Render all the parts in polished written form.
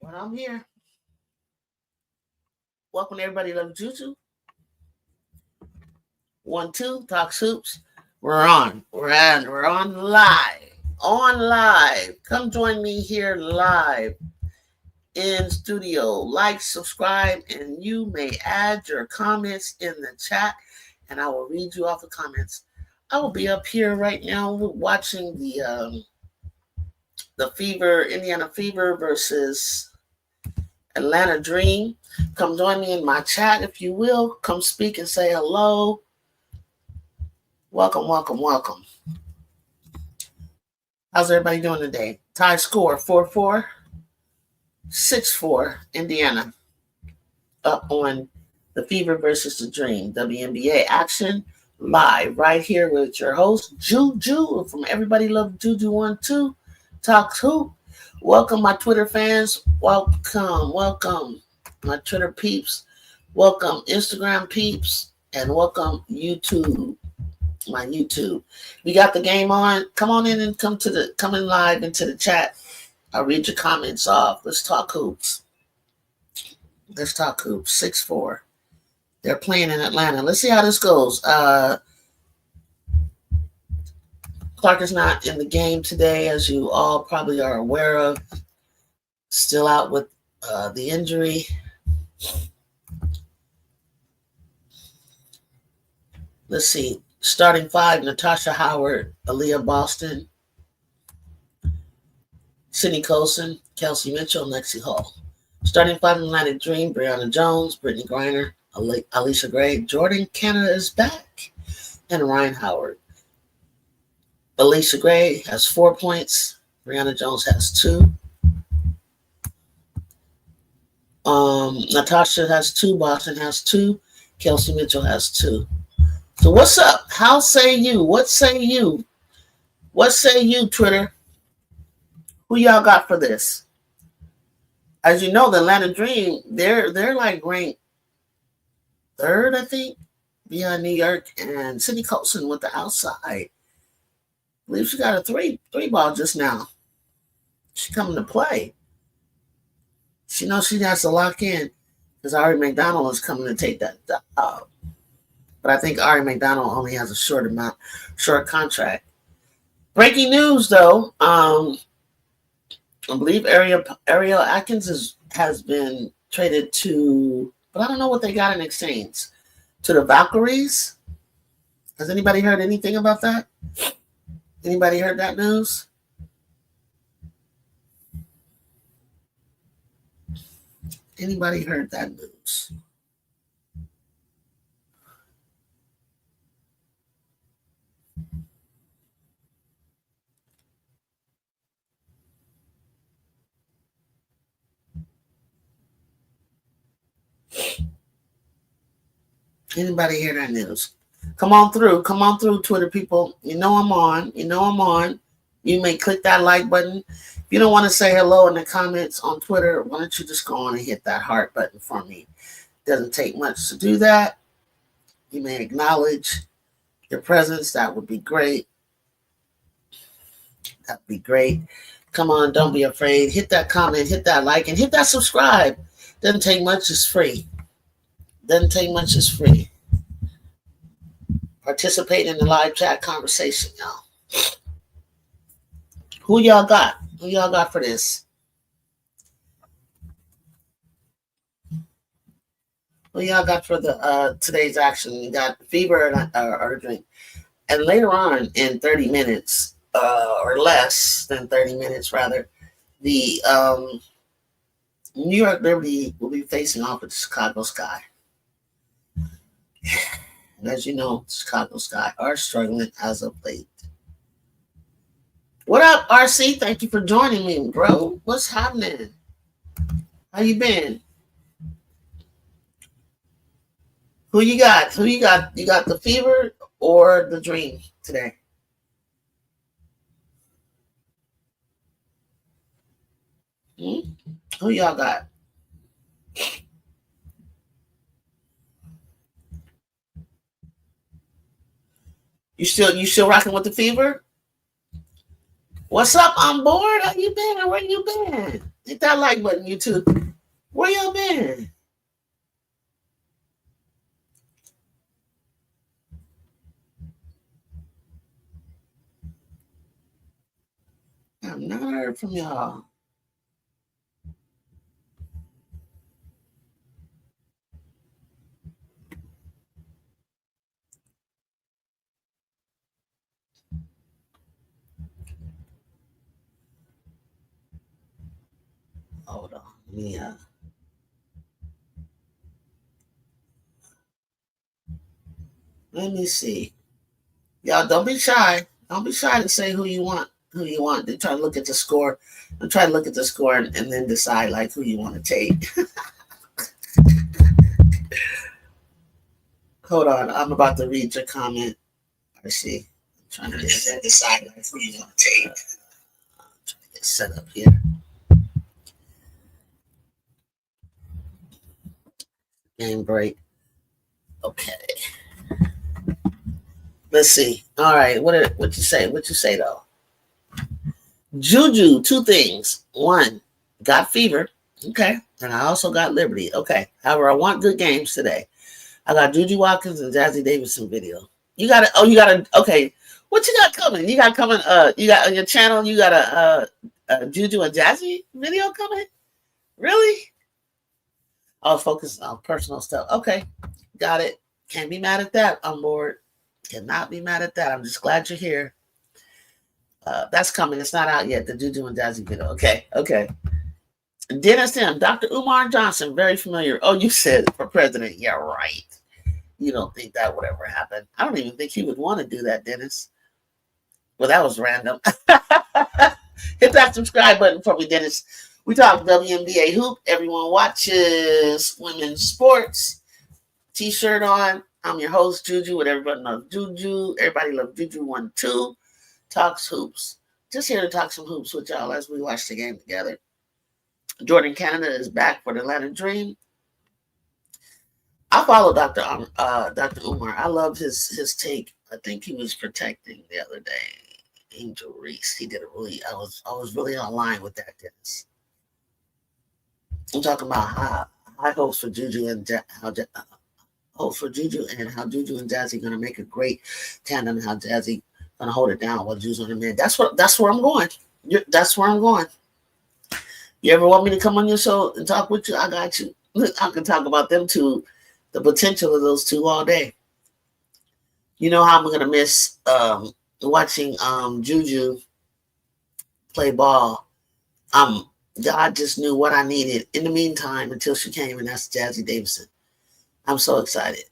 Well, I'm here. Welcome everybody to Juju. 1-2 Talk Hoops. We're on. We're on live. On live. Come join me here live in studio. Like, subscribe, and you may add your comments in the chat, and I will read you off the comments. I will be up here right now watching the Indiana Fever versus Atlanta Dream. Come join me in my chat if you will. Come speak and say hello. Welcome, welcome, welcome. How's everybody doing today? Tie score 4-4, 6-4, Indiana. Up on the Fever versus the Dream. WNBA action live right here with your host, Juju from Everybody Love Juju 1-2 Talk Hoop. Welcome, my Twitter fans. Welcome, my Twitter peeps. Welcome, Instagram peeps. And welcome, YouTube. My YouTube. We got the game on. Come on in and come in live into the chat. I'll read your comments off. Let's talk hoops. 6-4. They're playing in Atlanta. Let's see how this goes. Clark is not in the game today, as you all probably are aware of. Still out with the injury. Let's see. Starting five, Natasha Howard, Aaliyah Boston, Sydney Colson, Kelsey Mitchell, Lexi Hall. Starting five, Atlantic Dream, Brianna Jones, Brittany Griner, Alicia Gray, Jordan Canada is back, and Ryan Howard. Alicia Gray has 4 points. Brianna Jones has 2. Natasha has 2. Boston has 2. Kelsey Mitchell has 2. So what's up? How say you? What say you? What say you, Twitter? Who y'all got for this? As you know, the Atlanta Dream, they're like ranked 3rd, I think, behind New York and Sydney Colson with the outside. I believe she got a three ball just now. She coming to play. She knows she has to lock in because Ari McDonald is coming to take that job. But I think Ari McDonald only has a short contract. Breaking news, though. I believe Ariel Atkins has been traded to, but I don't know what they got in exchange. To the Valkyries? Has anybody heard anything about that? Anybody heard that news? Anybody heard that news? Anybody hear that news? Come on through, Twitter people. You know I'm on. You may click that like button. If you don't want to say hello in the comments on Twitter, why don't you just go on and hit that heart button for me? It doesn't take much to do that. You may acknowledge your presence. That would be great. That'd be great. Come on, don't be afraid. Hit that comment, hit that like, and hit that subscribe. Doesn't take much. It's free. Participate in the live chat conversation, y'all. Who y'all got? Who y'all got for this? Who y'all got for the today's action? You got Fever or Drink. And later on in 30 minutes, or less than 30 minutes rather, the New York Liberty will be facing off with the Chicago Sky. And as you know, Chicago Sky are struggling as of late. What up, RC? Thank you for joining me, bro. What's happening? How you been? Who you got? You got the Fever or the Dream today? Who y'all got? You still rocking with the Fever? What's up? I'm bored. How you been? Where you been? Hit that like button, YouTube. Where y'all been? I've not heard from y'all. Hold on. Let me see. Y'all don't be shy. Don't be shy to say who you want. Who you want. They try to look at the score. And try to look at the score and then decide like who you want to take. Hold on. I'm about to read your comment. I see. I'm trying to decide like who you want to take. I'm trying to get set up here. Game break. Okay. Let's see. All right. What you say? What you say though? Juju, two things. One, got fever. Okay. And I also got Liberty. Okay. However, I want good games today. I got Juju Watkins and Jazzy Davidson video. You got it. Oh, you got to. Okay. What you got coming? You got coming. You got on your channel. You got a Juju and Jazzy video coming. Really? I was focused on personal stuff. Okay. Got it. Can't be mad at that. I'm bored. Cannot be mad at that. I'm just glad you're here. That's coming. It's not out yet. The Juju and Jazzy video. Okay. Okay. Dennis M. Dr. Umar Johnson. Very familiar. Oh, you said for president. Yeah, right. You don't think that would ever happen. I don't even think he would want to do that, Dennis. Well, that was random. Hit that subscribe button for me, Dennis. We talk WNBA hoop. Everyone watches women's sports. T-shirt on. I'm your host, Juju, and everybody loves Juju. Everybody loves Juju 1-2. Talks hoops. Just here to talk some hoops with y'all as we watch the game together. Jordan Canada is back for the Atlanta Dream. I follow Dr. Umar. I love his take. I think he was protecting the other day Angel Reese. He did a really. I was really online with that, Dennis. I'm talking about high hopes for Juju and hopes for Juju and how Juju and Jazzy going to make a great tandem. And how Jazzy going to hold it down while Juju's on the man. That's where I'm going. That's where I'm going. You ever want me to come on your show and talk with you? I got you. I can talk about them two, the potential of those two all day. You know how I'm going to miss watching Juju play ball. God just knew what I needed in the meantime until she came, and that's Jazzy Davidson. I'm so excited.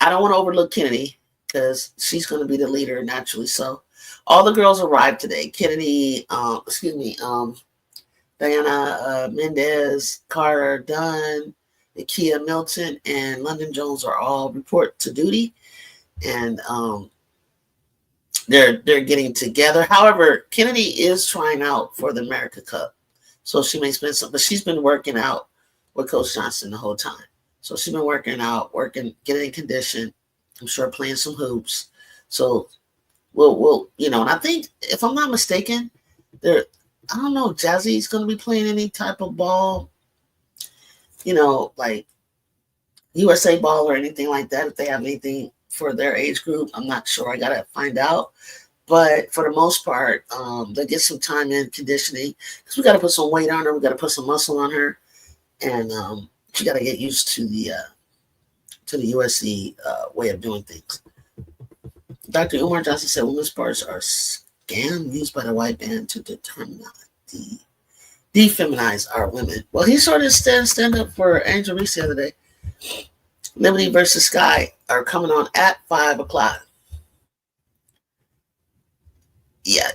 I don't want to overlook Kennedy because she's going to be the leader naturally. So all the girls arrived today. Kennedy, Diana Mendez, Carter Dunn, Nakia Milton, and London Jones are all report to duty, and they're getting together. However, Kennedy is trying out for the America Cup, so she may spend some. But she's been working out with Coach Johnson the whole time. So she's been working out, getting in condition. I'm sure playing some hoops. So we'll and I think if I'm not mistaken, I don't know, Jazzy's going to be playing any type of ball, like USA ball or anything like that. If they have anything for their age group, I'm not sure. I got to find out. But for the most part, they get some time in conditioning because we got to put some weight on her. We got to put some muscle on her. And she got to get used to the USC way of doing things. Dr. Umar Johnson said women's sports are scam used by the white man to defeminize our women. Well, he sort of stand up for Angel Reese the other day. Liberty versus Sky are coming on at 5:00. Yeah,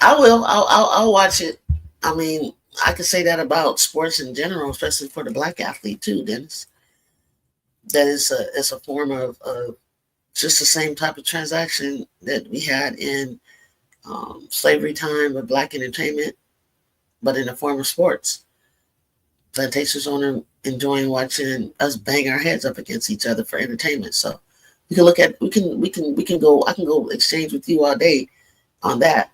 I will. I'll watch it. I mean, I could say that about sports in general, especially for the black athlete too, Dennis. That is a form of just the same type of transaction that we had in slavery time with black entertainment, but in the form of sports. Plantations owner enjoying watching us bang our heads up against each other for entertainment. So we can go. I can go exchange with you all day on that,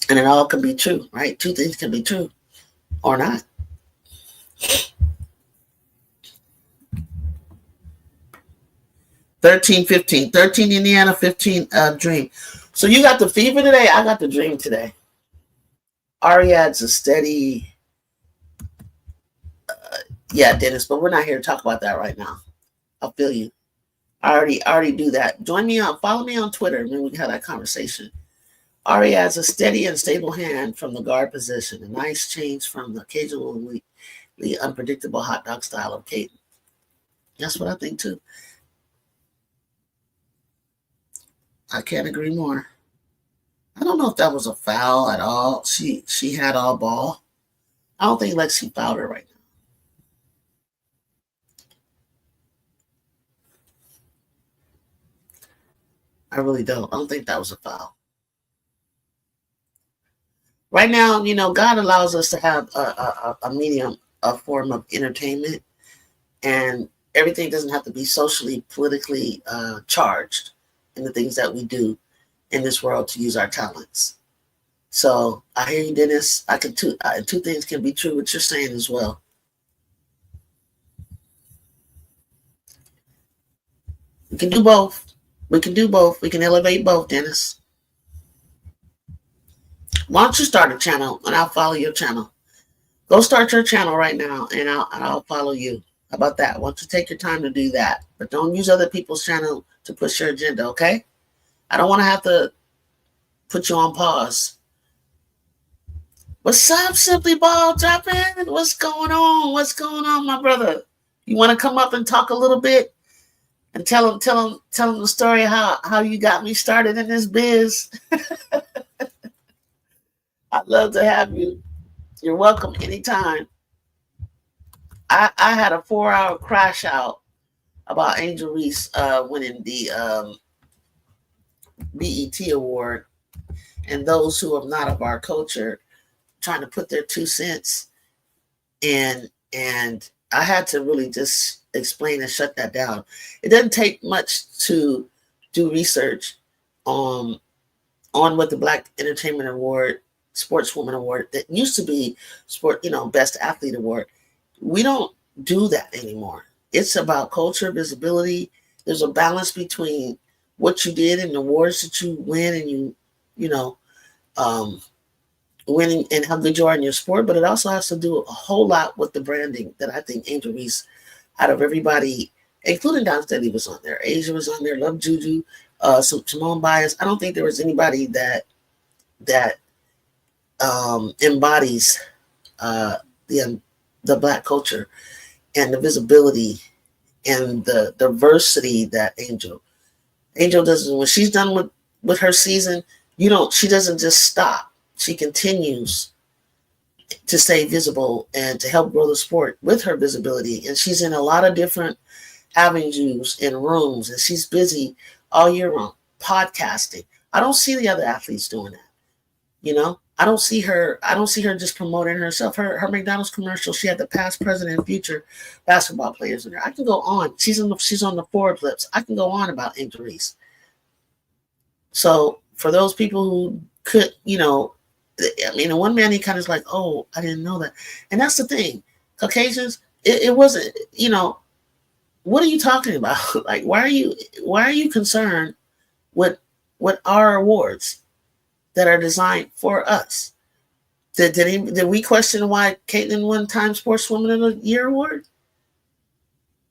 and it all can be true, right? Two things can be true. or not. $13, $15. 13 Indiana, 15 Dream. So you got the fever today. I got the Dream today. Ariadne's a steady. Yeah, Dennis, but we're not here to talk about that right now. I'll feel you. I already do that. Join me on, follow me on Twitter, and then we can have that conversation. Ari adds a steady and stable hand from the guard position. A nice change from the occasionally unpredictable hot dog style of Kaden. That's what I think too. I can't agree more. I don't know if that was a foul at all. She had all ball. I don't think Lexi fouled her right now. I really don't. I don't think that was a foul. Right now, God allows us to have a medium, a form of entertainment, and everything doesn't have to be socially, politically charged in the things that we do in this world to use our talents. So I hear you, Dennis. Two things can be true what you're saying as well. We can do both. We can do both. We can elevate both, Dennis. Why don't you start a channel and I'll follow your channel? Go start your channel right now and I'll follow you. How about that? Why don't you take your time to do that? But don't use other people's channel to push your agenda, okay? I don't want to have to put you on pause. What's up, Simply Ball Dropping? What's going on? What's going on, my brother? You want to come up and talk a little bit and tell them the story of how you got me started in this biz? I'd love to have you. You're welcome anytime. I had a 4-hour crash out about Angel Reese winning the BET award, and those who are not of our culture trying to put their 2 cents in, and I had to really just explain and shut that down. It doesn't take much to do research on what the Black Entertainment Award, Sportswoman Award, that used to be Best Athlete Award. We don't do that anymore. It's about culture, visibility. There's a balance between what you did and the awards that you win, and winning and how good you are in your sport, but it also has to do a whole lot with the branding that I think Angel Reese, out of everybody, including Don Steady, was on there. Asia was on there. Love Juju, Simone Biles. I don't think there was anybody that embodies the Black culture and the visibility and the diversity that Angel doesn't. When she's done with her season, she doesn't just stop. She continues to stay visible and to help grow the sport with her visibility. And she's in a lot of different avenues and rooms, and she's busy all year long podcasting. I don't see the other athletes doing that. I don't see her just promoting herself. Her McDonald's commercial, she had the past, present, and future basketball players in there. I can go on. She's on the Forbes lips. I can go on about Angel Reese. So for those people who could, in one man, he kind of is like, oh, I didn't know that. And that's the thing. Caucasians, it wasn't, what are you talking about? Like, why are you concerned with our awards that are designed for us? Did we question why Caitlin won Time Sportswoman of the Year award?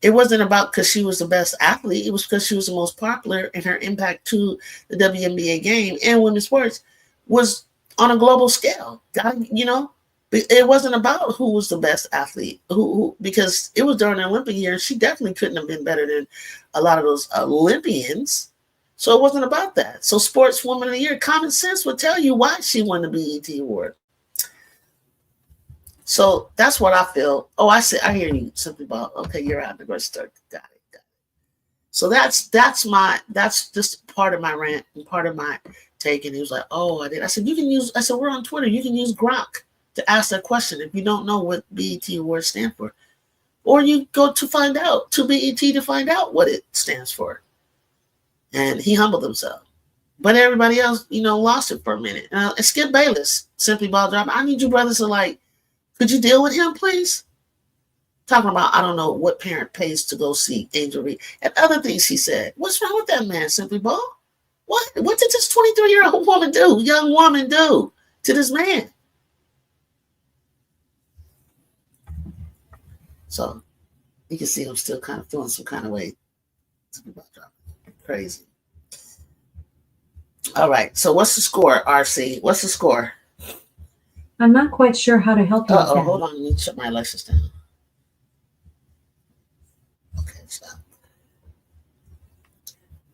It wasn't about because she was the best athlete. It was because she was the most popular, and her impact to the WNBA game and women's sports was on a global scale. It wasn't about who was the best athlete, who because it was during the Olympic year. She definitely couldn't have been better than a lot of those Olympians. So it wasn't about that. So Sportswoman of the Year, common sense would tell you why she won the BET award. So that's what I feel. Oh, I hear you. Simply about, okay, you're out. The first start. Got it. So that's just part of my rant and part of my take. And he was like, oh, I did. I said, we're on Twitter. You can use Gronk to ask that question if you don't know what BET awards stand for. Or you go to BET to find out what it stands for. And he humbled himself. But everybody else, lost it for a minute. And Skip Bayless, Simply Ball Drop. I need you brothers to Could you deal with him, please? Talking about, I don't know what parent pays to go see Angel Reese and other things he said. What's wrong with that man, Simply Ball? What did this 23-year-old woman do, young woman do to this man? So you can see I'm still kind of feeling some kind of way. Crazy. All right. So what's the score, RC? What's the score? I'm not quite sure how to help you with that. Hold on. Let me shut my Alexis down. Okay, stop.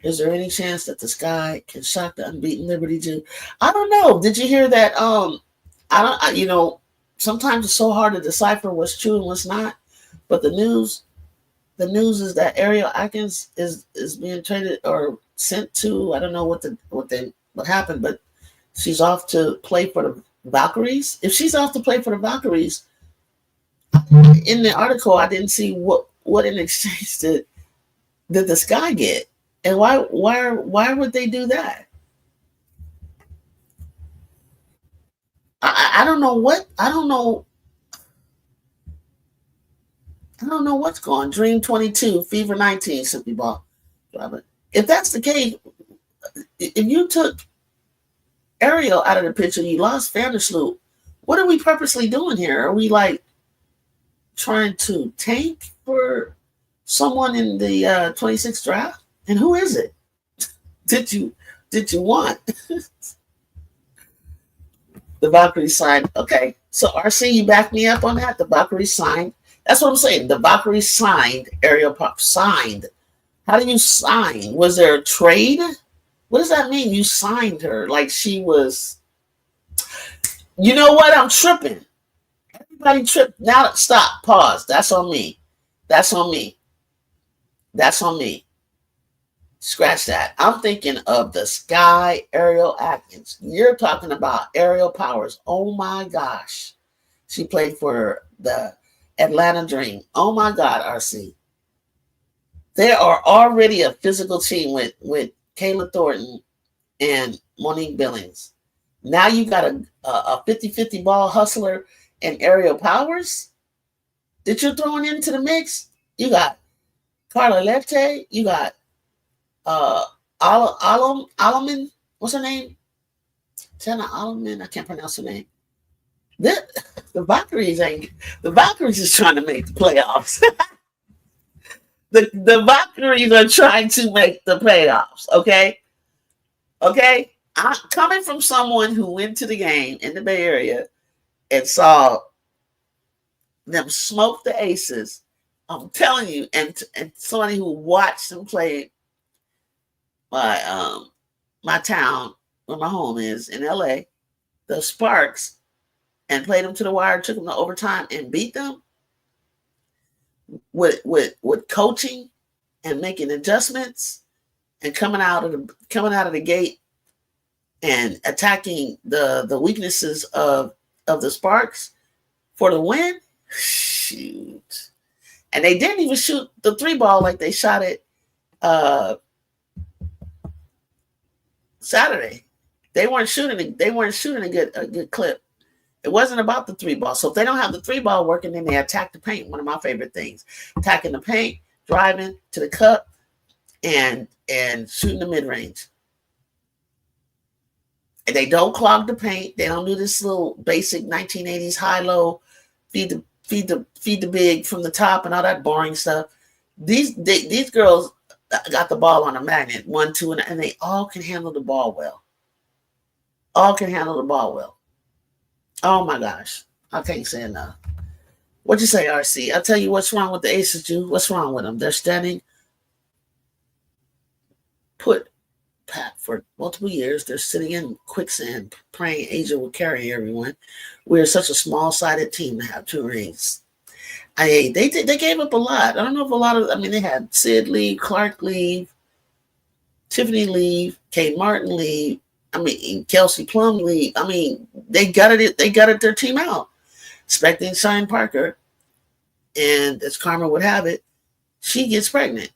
Is there any chance that the Sky can shock the unbeaten Liberty Jew? I don't know. Did you hear that? Sometimes it's so hard to decipher what's true and what's not. But the news is that Ariel Atkins is being traded or sent to, I don't know what happened, but she's off to play for the Valkyries. If she's off to play for the Valkyries, in the article I didn't see what in exchange did the Sky get, and why would they do that? I don't know what I don't know what's going. Dream 22, Fever 19, Simply Ball. If that's the case, if you took Ariel out of the picture, you lost Vandersloot. What are we purposely doing here? Are we like trying to tank for someone in the 26th draft? And who is it? Did you want? The Valkyries signed. Okay, so RC, you back me up on that? The Valkyries signed. That's what I'm saying. The Valkyries signed. Ariel Pop signed. How do you sign? Was there a trade? What does that mean? You signed her like she was. You know what? I'm tripping. Everybody tripped. Now stop. Pause. That's on me. That's on me. That's on me. Scratch that. I'm thinking of the Sky Ariel Atkins. You're talking about Ariel Powers. Oh my gosh. She played for the Atlanta Dream. Oh my God, RC. They are already a physical team with Kayla Thornton and Monique Billings. Now you got a 50-50 ball hustler and Ariel Powers that you're throwing into the mix. You got Carla Lette. You got Alaman. What's her name? Jenna Alaman. I can't pronounce her name. The Valkyries is trying to make the playoffs. The Valkyries are trying to make the playoffs. Okay. I'm coming from someone who went to the game in the Bay Area and saw them smoke the Aces. I'm telling you, and somebody who watched them play my town where my home is in LA, the Sparks, and played them to the wire, took them to overtime and beat them with coaching and making adjustments and coming out of the gate and attacking the weaknesses of the Sparks for the win. Shoot. And they didn't even shoot the 3-ball like they shot it Saturday. They weren't shooting a good clip. It wasn't about the 3-ball. So if they don't have the 3-ball working, then they attack the paint. One of my favorite things. Attacking the paint, driving to the cup, and shooting the mid-range. And they don't clog the paint. They don't do this little basic 1980s high-low, feed the big from the top and all that boring stuff. These girls got the ball on a magnet, 1, 2, and they all can handle the ball well. Oh my gosh. I can't say enough. What'd you say, RC? I'll tell you what's wrong with the Aces, Jew. What's wrong with them? They're standing put pat for multiple years. They're sitting in quicksand, praying Asia will carry everyone. We're such a small-sided team to have 2 rings. They gave up a lot. I don't know if they had Sid leave, Clark leave, Tiffany leave, Kate Martin leave. Kelsey Plum leave. They gutted their team out, expecting Shine Parker, and as karma would have it, she gets pregnant.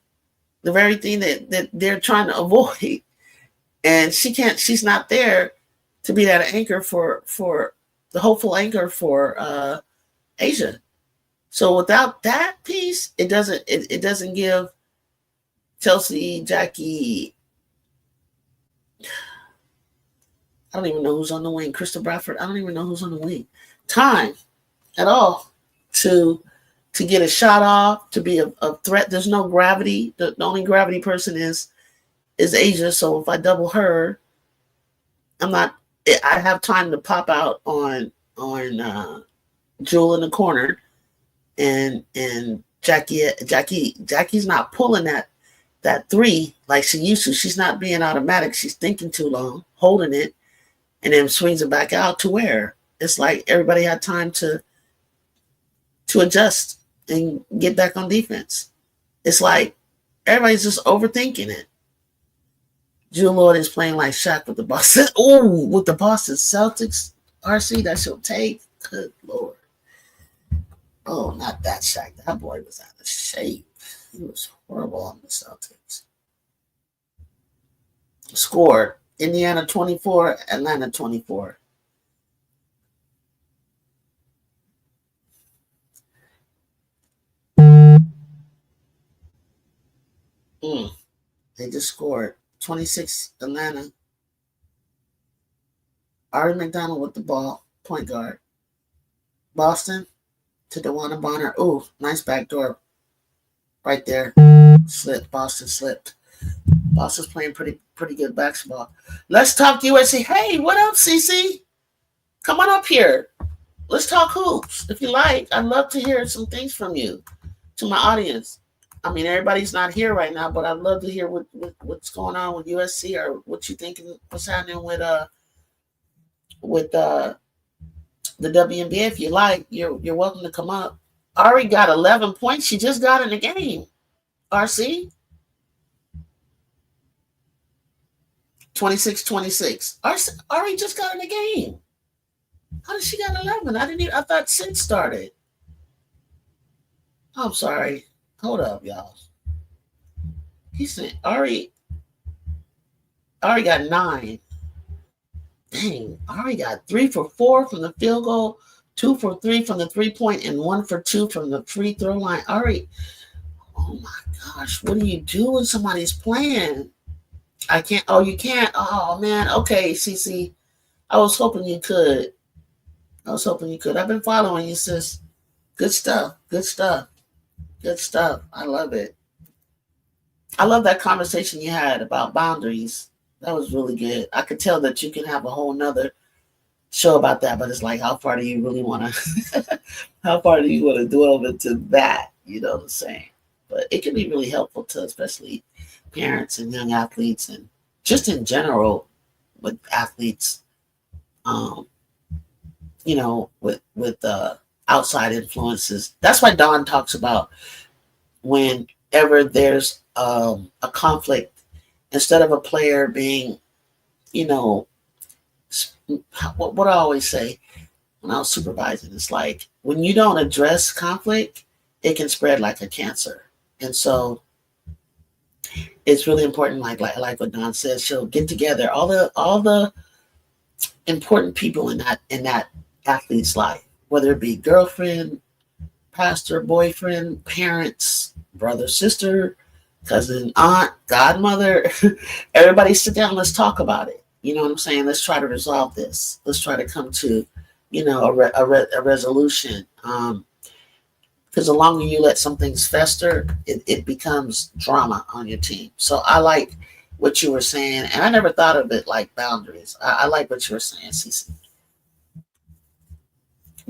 The very thing that they're trying to avoid, and she's not there to be that anchor for the hopeful anchor for Asia. So without that piece, it doesn't give Chelsea, Jackie, I don't even know who's on the wing, Crystal Bradford, I don't even know who's on the wing, time at all to get a shot off, to be a threat. There's no gravity. The only gravity person is Asia. So if I double her, I have time to pop out on Jewel in the corner, and Jackie's not pulling that three like she used to. She's not being automatic. She's thinking too long, holding it, and then swings it back out to where it's like everybody had time to adjust and get back on defense. It's like everybody's just overthinking it. Jewel Lord is playing like Shaq with the Boston. Ooh, with the Boston Celtics. RC, that she'll take. Good Lord. Oh, not that Shaq. That boy was out of shape. He was horrible on the Celtics. Score: Indiana 24, Atlanta 24. They just scored 26 Atlanta. Ari McDonald with the ball, point guard. Boston to DeWanna Bonner. Ooh, nice backdoor right there. Slipped. Boston slipped. Boston's playing pretty good basketball. Let's talk USC. Hey, what up, CC? Come on up here. Let's talk hoops. If you like, I'd love to hear some things from you to my audience. I mean, everybody's not here right now, but I'd love to hear what's going on with USC, or what you think, what's happening with the WNBA. If you like, you're welcome to come up. Ari got 11 points. She just got in the game. RC 26-26. Ari just got in the game. How did she get 11? I thought Sid started. I'm sorry. Hold up, y'all. He said Ari got 9. Dang, Ari got 3 for 4 from the field goal, 2 for 3 from the 3-point, and 1 for 2 from the free throw line. Ari, oh my gosh, what do you do when somebody's playing? I can't. Oh, you can't. Oh man. Okay, CC. I was hoping you could. I've been following you, sis. Good stuff. I love it. I love that conversation you had about boundaries. That was really good. I could tell that you can have a whole nother show about that, but it's like, how far do you really want to, how far do you want to delve into that? You know what I'm saying? But it can be really helpful to especially parents and young athletes, and just in general with athletes, with outside influences. That's why Don talks about whenever there's a conflict, instead of a player being, what I always say when I was supervising, it's like when you don't address conflict, it can spread like a cancer. And so it's really important, like what Don says, she'll get together all the important people in that athlete's life, whether it be girlfriend, pastor, boyfriend, parents, brother, sister, cousin, aunt, godmother. Everybody sit down, let's talk about it. You know what I'm saying? Let's try to resolve this. Let's try to come to, a resolution. Because the longer you let some things fester, it becomes drama on your team. So I like what you were saying, and I never thought of it like boundaries. I like what you were saying, Cece.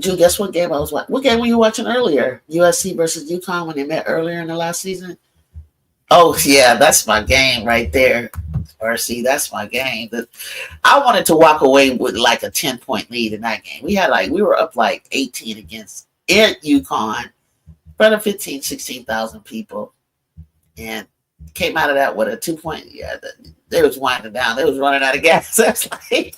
Drew, guess what game I was watching? What game were you watching earlier? USC versus UConn when they met earlier in the last season? Oh, yeah, that's my game right there. RC, that's my game. I wanted to walk away with like a 10-point lead in that game. We were up like 18 against UConn, in front of 15, 16,000 people, and came out of that with a 2-point. Yeah, they was winding down. They was running out of gas. It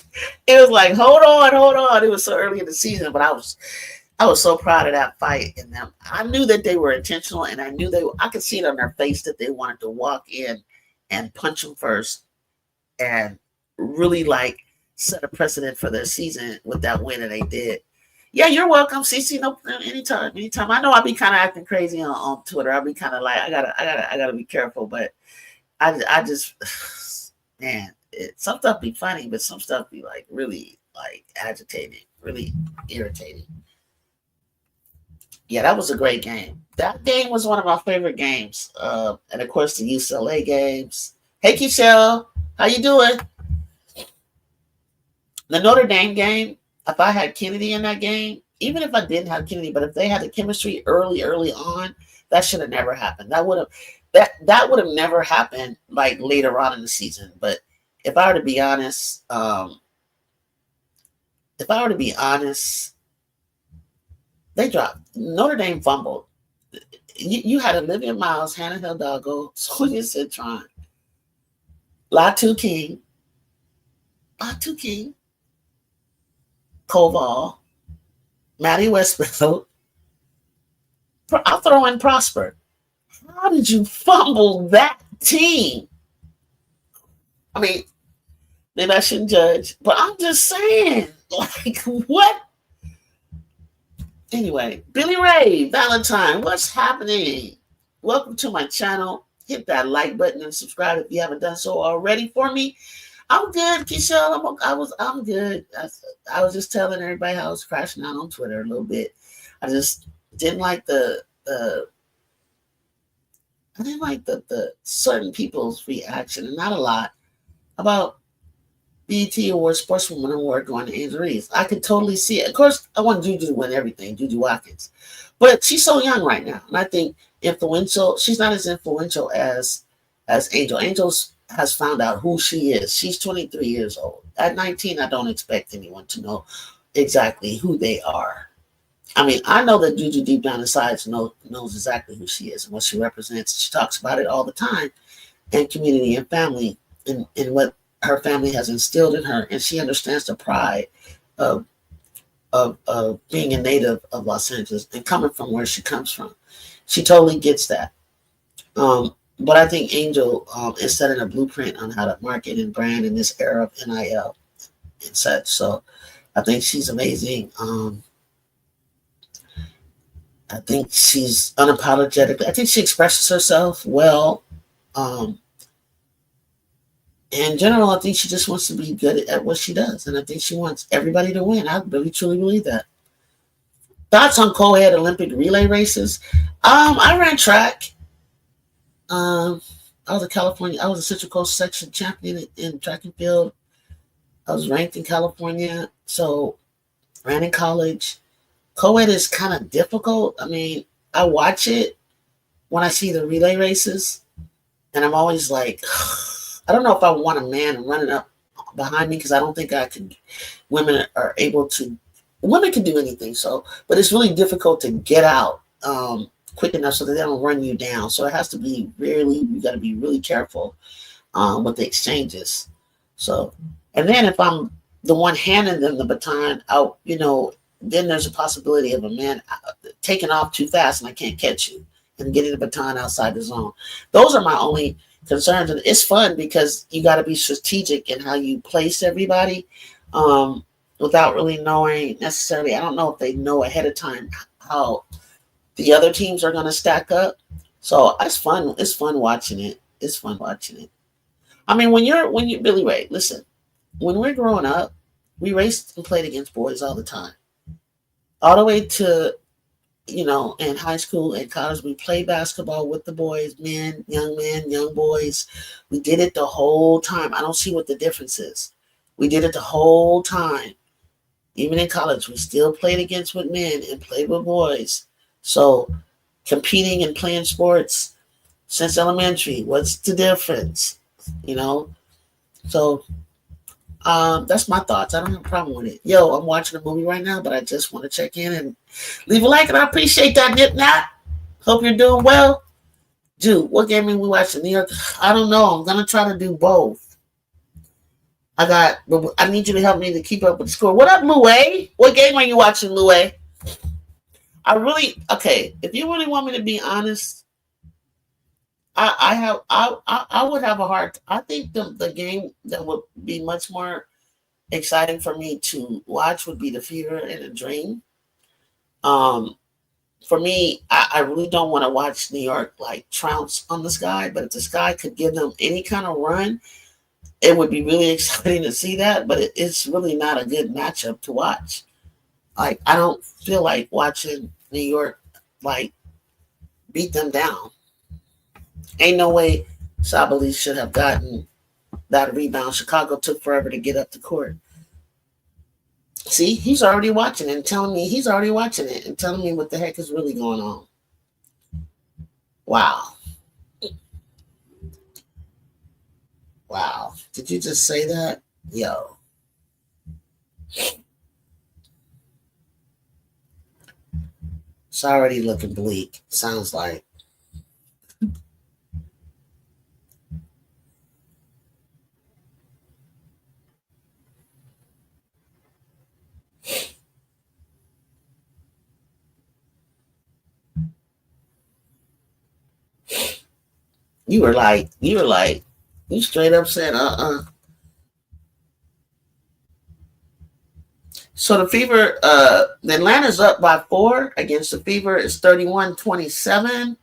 was like, hold on. It was so early in the season, but I was so proud of that fight in them. I knew that they were intentional, and I could see it on their face that they wanted to walk in and punch them first and really like set a precedent for their season with that win, and they did. Yeah, you're welcome, CC. No, anytime, anytime. I know I'll be kind of acting crazy on Twitter. I'll be kind of like, I gotta be careful. But I just, man, some stuff be funny, but some stuff be like really like agitating, really irritating. Yeah, that was a great game. That game was one of my favorite games. And of course the UCLA games. Hey, Keishel, how you doing? The Notre Dame game. If I had Kennedy in that game, even if I didn't have Kennedy, but if they had the chemistry early on, that should have never happened. That would have never happened like later on in the season. But if I were to be honest, if I were to be honest, they dropped. Notre Dame fumbled. You had Olivia Miles, Hannah Hidalgo, Sonia Citron, Latu King, Koval, Maddie Westfield. I'll throw in Prosper. How did you fumble that team? I mean, maybe I shouldn't judge, but I'm just saying, like, what? Anyway, Billy Ray Valentine, what's happening? Welcome to my channel. Hit that like button and subscribe if you haven't done so already for me. I'm good, Keishel. I'm good. I was just telling everybody how I was crashing out on Twitter a little bit. I just didn't like the certain people's reaction, and not a lot, about BET Award, Sportswoman Award going to Angel Reese. I could totally see it. Of course, I want Juju to win everything, Juju Watkins. But she's so young right now. And I think influential, she's not as influential as Angel. Angel has found out who she is. She's 23 years old. At 19, I don't expect anyone to know exactly who they are. I mean, I know that Juju deep down inside knows exactly who she is and what she represents. She talks about it all the time in community and family and what her family has instilled in her. And she understands the pride of being a native of Los Angeles and coming from where she comes from. She totally gets that. But I think Angel is setting a blueprint on how to market and brand in this era of NIL and such. So I think she's amazing. I think she's unapologetic. I think she expresses herself well. In general, I think she just wants to be good at what she does. And I think she wants everybody to win. I really, truly believe that. Thoughts on co-ed Olympic relay races? I ran track. I was a Central Coast section champion in track and field. I was ranked in California. So ran in college. Co-ed is kind of difficult. I mean, I watch it when I see the relay races, and I'm always like, I don't know if I want a man running up behind me because I don't think I could. Women are able to. Women can do anything, but it's really difficult to get out quick enough so that they don't run you down. So it has to be you got to be really careful with the exchanges. So, and then if I'm the one handing them the baton out, then there's a possibility of a man taking off too fast and I can't catch you and getting the baton outside the zone. Those are my only concerns. And it's fun because you got to be strategic in how you place everybody without really knowing necessarily. I don't know if they know ahead of time how the other teams are going to stack up. So it's fun. It's fun watching it. It's fun watching it. I mean, when you Billy Ray, listen, when we're growing up, we raced and played against boys all the time. All the way to, in high school and college, we played basketball with the boys, men, young boys. We did it the whole time. I don't see what the difference is. We did it the whole time. Even in college, we still played against with men and played with boys. So competing and playing sports since elementary, what's the difference? So that's my thoughts. I don't have a problem with it. Yo, I'm watching a movie right now, but I just want to check in and leave a like, and I appreciate that, Nip Nat. Hope you're doing well. Dude, what game are we watching? New York? I don't know. I'm gonna try to do both. I need you to help me to keep up with the score. What up, Louie? What game are you watching, Louie? If you really want me to be honest, I would have a heart. I think the game that would be much more exciting for me to watch would be the Fever and a Dream. For me, I really don't want to watch New York like trounce on the Sky, but if the Sky could give them any kind of run, it would be really exciting to see that. But it's really not a good matchup to watch. Like I don't feel like watching New York like beat them down. Ain't no way Sabalee should have gotten that rebound. Chicago took forever to get up the court. See, he's already watching it and telling me he's already watching it and telling me what the heck is really going on. Wow. Wow. Did you just say that? Yo. It's already looking bleak. Sounds like. You straight up said, So the Fever, the Atlanta's up by 4 against the Fever is 31-27,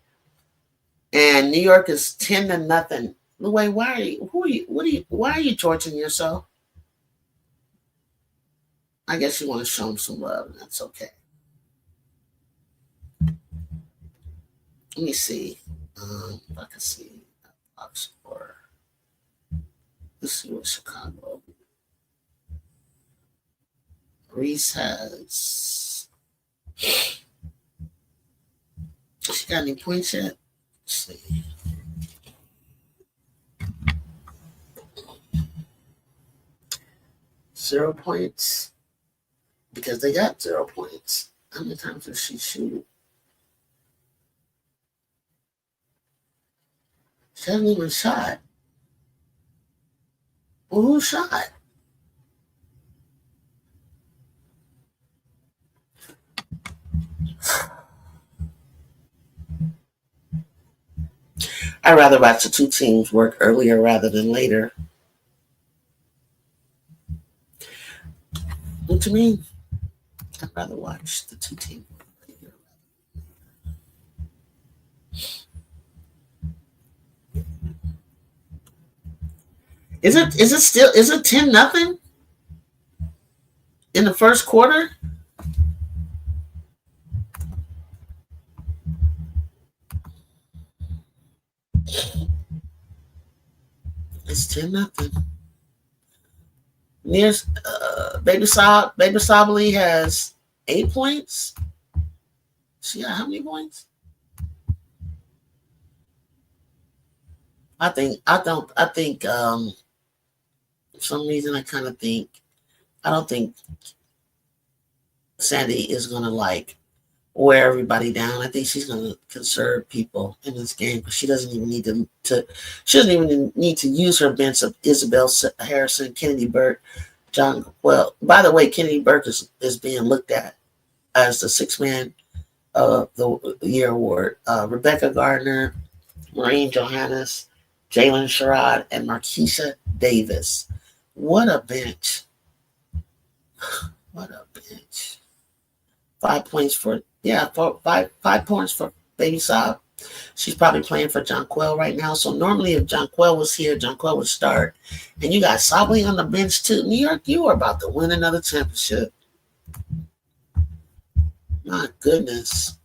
and New York is 10-0. Louis, why are you torturing yourself? I guess you want to show them some love, and that's okay. Let me see. If I can see box score. Let's see what Chicago. Reese has. She got any points yet? Let's see. Zero points. Because they got 0 points. How many times does she shoot? She hasn't even shot. Well, who shot? I'd rather watch the two teams work earlier rather than later. What do you mean? I'd rather watch the two teams work earlier. Is it 10-0 in the first quarter? It's 10-0. Baby Sabalee has 8 points. She got how many points? I think for some reason I don't think Sandy is gonna like wear everybody down. I think she's gonna conserve people in this game because she doesn't even need to use her bench of Isabel Harrison, Kennedy Burke, John. Well, by the way, Kennedy Burke is being looked at as the sixth man of the year award. Rebecca Gardner, Maureen Johannes, Jalen Sherrod, and Marquisha Davis. What a bench. What a bench. 5 points for five points for Baby Saab. She's probably playing for Jonquel right now. So normally if Jonquel was here, Jonquel would start. And you got Sabalee on the bench too. New York, you are about to win another championship. My goodness.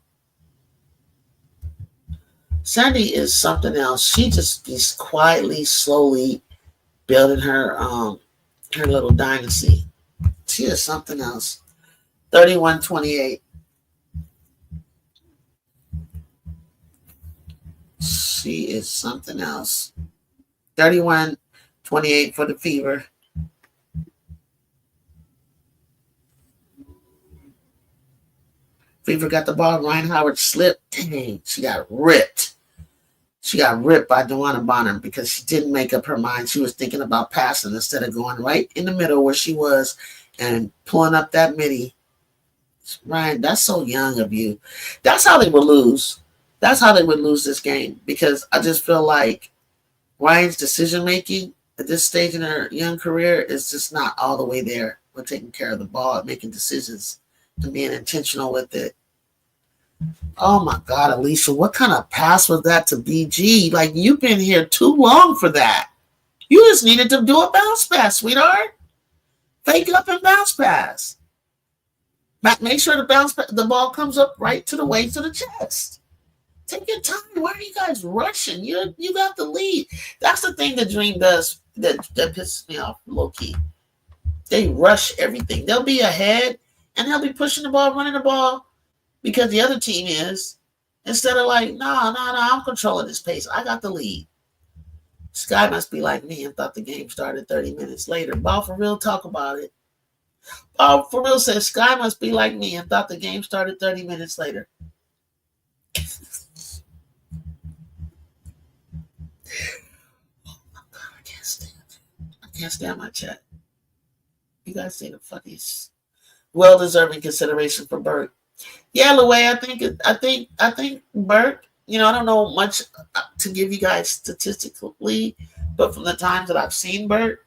Sandy is something else. She just is quietly, slowly building her little dynasty. She is something else. 31-28. She is something else. 31-28 for the Fever. Fever got the ball. Ryan Howard slipped. Dang, she got ripped. She got ripped by Dewana Bonner because she didn't make up her mind. She was thinking about passing instead of going right in the middle where she was and pulling up that midi. Ryan, that's so young of you. That's how they would lose. That's how they would lose this game because I just feel like Ryan's decision making at this stage in her young career is just not all the way there. We're taking care of the ball, making decisions, and being intentional with it. Oh my God, Alicia, what kind of pass was that to BG? Like, you've been here too long for that. You just needed to do a bounce pass, sweetheart. Fake up and bounce pass. Make sure the ball comes up right to the waist of the chest. Take your time. Why are you guys rushing? You got the lead. That's the thing that Dream does that pisses me off low key. They rush everything. They'll be ahead and they'll be pushing the ball, running the ball because the other team is. Instead of like, no, I'm controlling this pace. I got the lead. Sky must be like me and thought the game started 30 minutes later. Ball for real, talk about it. Ball for real says Sky must be like me and thought the game started 30 minutes later. I can't stand my chat. You guys say the funniest, well-deserving consideration for Burke. Yeah, Louie, I think Burke. I don't know much to give you guys statistically, but from the times that I've seen Burke,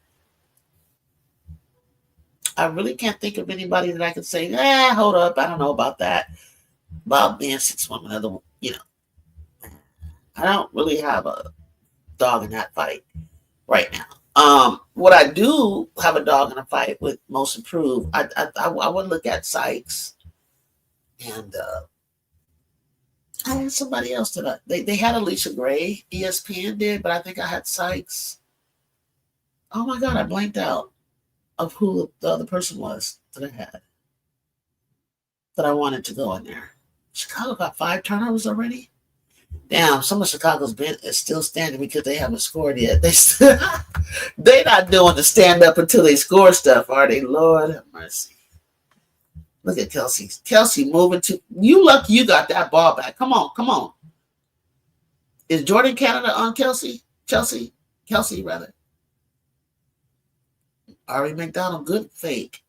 I really can't think of anybody that I could say, hold up, I don't know about that. About being 6'1", I don't really have a dog in that fight right now. What I do have a dog in a fight with most improved, I would look at Sykes, and I had somebody else that they had Alicia Gray, ESPN did, but I think I had Sykes. Oh my God, I blanked out of who the other person was that I had that I wanted to go in there. Chicago got 5 turnovers already. Damn, some of Chicago's bench is still standing because they haven't scored yet. They not doing the stand up until they score stuff, are they? Lord have mercy. Look at Kelsey. Kelsey moving to you. Lucky you got that ball back. Come on. Is Jordan Canada on Kelsey? Kelsey rather. Ari McDonald, good fake.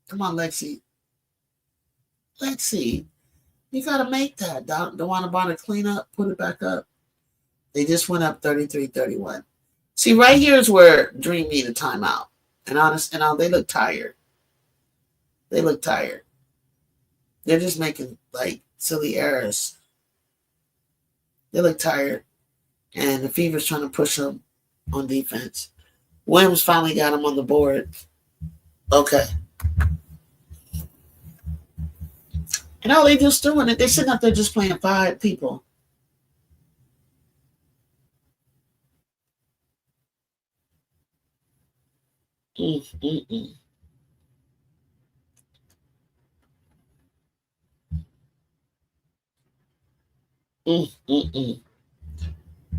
Come on, Lexi. You gotta make that. Don't want to bother clean up, put it back up. They just went up 33-31. See, right here is where Dream need a timeout. And they look tired. They're just making like silly errors. They look tired. And the Fever's trying to push them on defense. Williams finally got him on the board. Okay. And all they just doing it, they sitting up there just playing 5 people.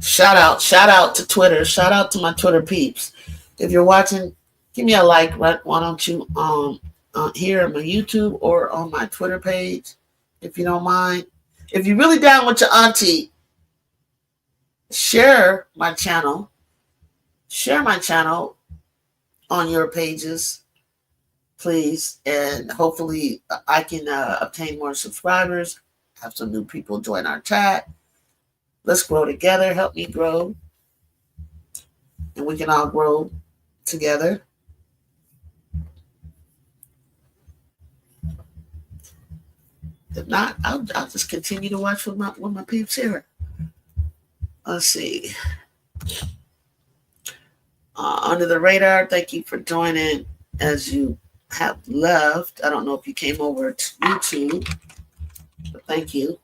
Shout out to Twitter. Shout out to my Twitter peeps. If you're watching, give me a like. Right? Why don't you here on my YouTube or on my Twitter page, if you don't mind. If you're really down with your auntie, share my channel. Share my channel on your pages, please, and hopefully I can obtain more subscribers. Have some new people join our chat. Let's grow together. Help me grow. And we can all grow together. If not, I'll just continue to watch with my peeps here. Let's see. Under the radar, thank you for joining as you have left. I don't know if you came over to YouTube, but thank you.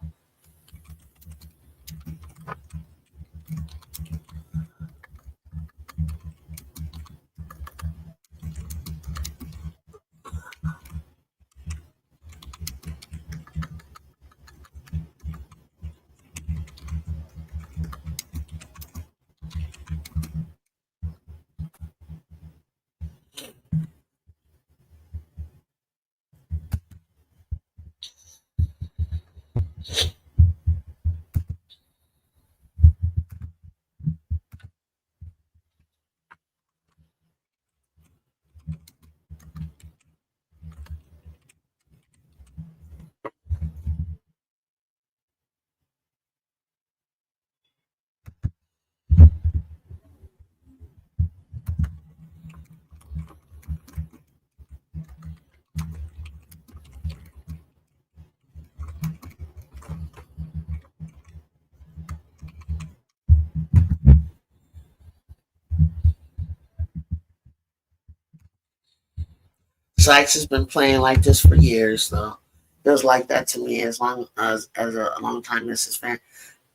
Sykes has been playing like this for years, though. Feels like that to me as long as a long time Mrs. fan.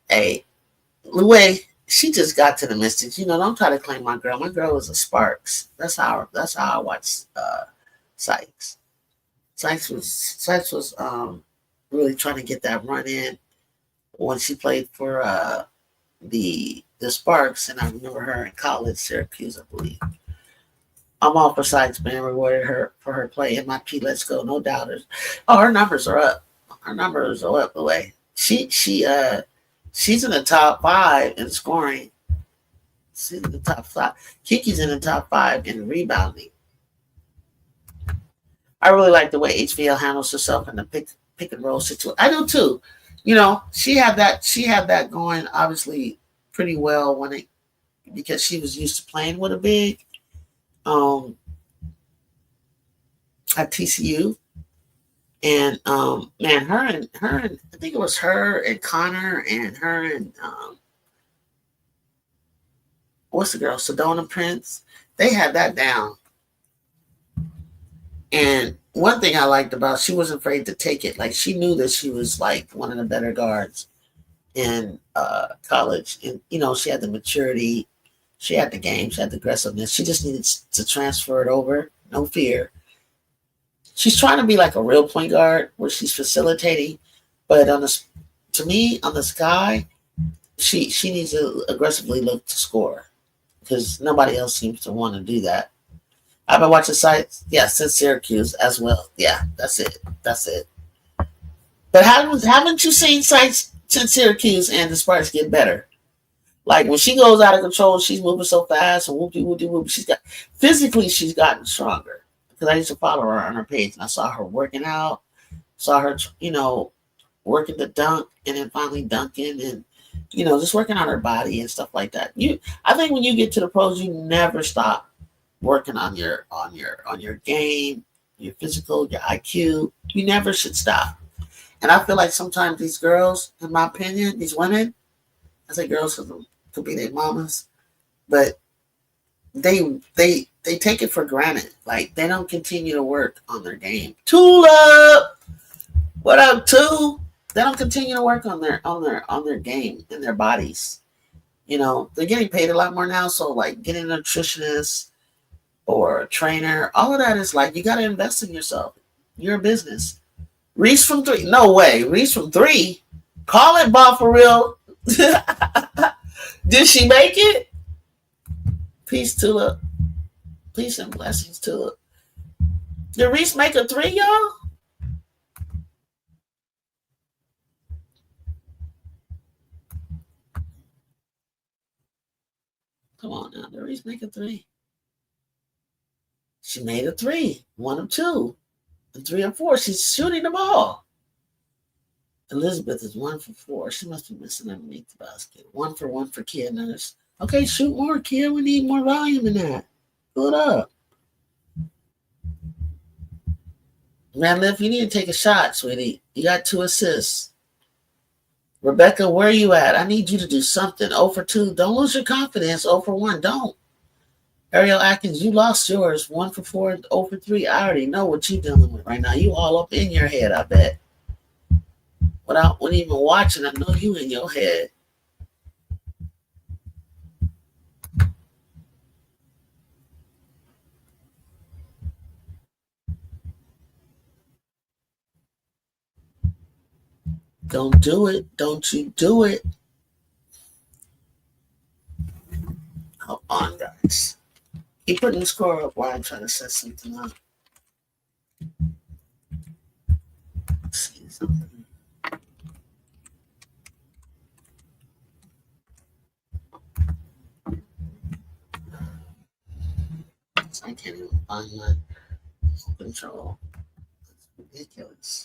Hey, Louis, she just got to the Mystics. Don't try to claim my girl. My girl was a Sparks. That's how I watch Sykes. Sykes was really trying to get that run in when she played for the Sparks, and I remember her in college, Syracuse, I believe. I'm all for Sykes being rewarded her for her play. MIP, let's go, no doubters. Oh, her numbers are up. Her numbers are up the way. She's in the top five in scoring. She's in the top five. Kiki's in the top five in rebounding. I really like the way HVL handles herself in the pick and roll situation. I do too. She had that going obviously pretty well because she was used to playing with a big um at TCU. And man, her and I think it was her and Connor and her and what's the girl, Sedona Prince. They had that down. And one thing I liked about, she wasn't afraid to take it. Like, she knew that she was like one of the better guards in college, and she had the maturity, she had the game, she had the aggressiveness. She just needed to transfer it over. No fear. She's trying to be like a real point guard where she's facilitating, but to me, on the sky, she needs to aggressively look to score because nobody else seems to want to do that. I've been watching sites, yeah, since Syracuse as well. Yeah, that's it. That's it. But haven't you seen sites since Syracuse and the Sparks get better? Like when she goes out of control, she's moving so fast and whoopty whoopty whoop. She's gotten stronger. Because I used to follow her on her page and I saw her working out, saw her, working the dunk and then finally dunking and just working on her body and stuff like that. I think when you get to the pros, you never stop working on your game, your physical, your IQ. You never should stop. And I feel like sometimes these girls, in my opinion, these women, I say girls could be their mamas, but they take it for granted. Like they don't continue to work on their game. Tool up. What up, Tool? They don't continue to work on their game and their bodies. They're getting paid a lot more now, so like getting a nutritionist or a trainer, all of that is like you got to invest in yourself. You're a business. Reese from three, no way. Reese from three, call it ball for real. Did she make it? Peace, Tula. Peace and blessings, Tula. Did Reese make a three, y'all? Come on now. Did Reese make a three? She made a three. One of two. And three or four. She's shooting the ball. Elizabeth is 1 for 4. She must be missing underneath the basket. 1 for Kia Nurse. Okay, shoot more, Kia. We need more volume in that. Pull it up. Madeliff, you need to take a shot, sweetie. You got 2 assists. Rebecca, where are you at? I need you to do something. 0 for 2. Don't lose your confidence. 0 for 1. Don't. Ariel Atkins, you lost yours. 1 for 4, 0 for 3. I already know what you're dealing with right now. You all up in your head, I bet. Without even watching, I know you in your head. Don't do it. Don't you do it. Hold on, guys. Keep putting the score up while I'm trying to set something up. Let's see something. I can't even find my control. It's ridiculous.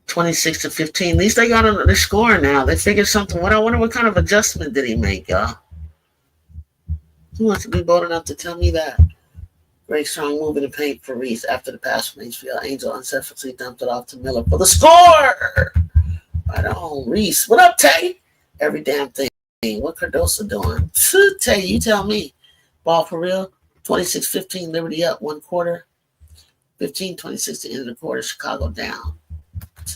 26-15. At least they got on the score now. They figured something. I wonder what kind of adjustment did he make, y'all? Who wants to be bold enough to tell me that? Great strong move in the paint for Reese after the pass from HBL. Angel unselfishly dumped it off to Miller for the score. Right on, Reese. What up, Tay? Every damn thing. What Cardoso doing? Tay, you tell me. Ball for real. 26-15, Liberty up 1 quarter. 15-26 to end of the quarter. Chicago down.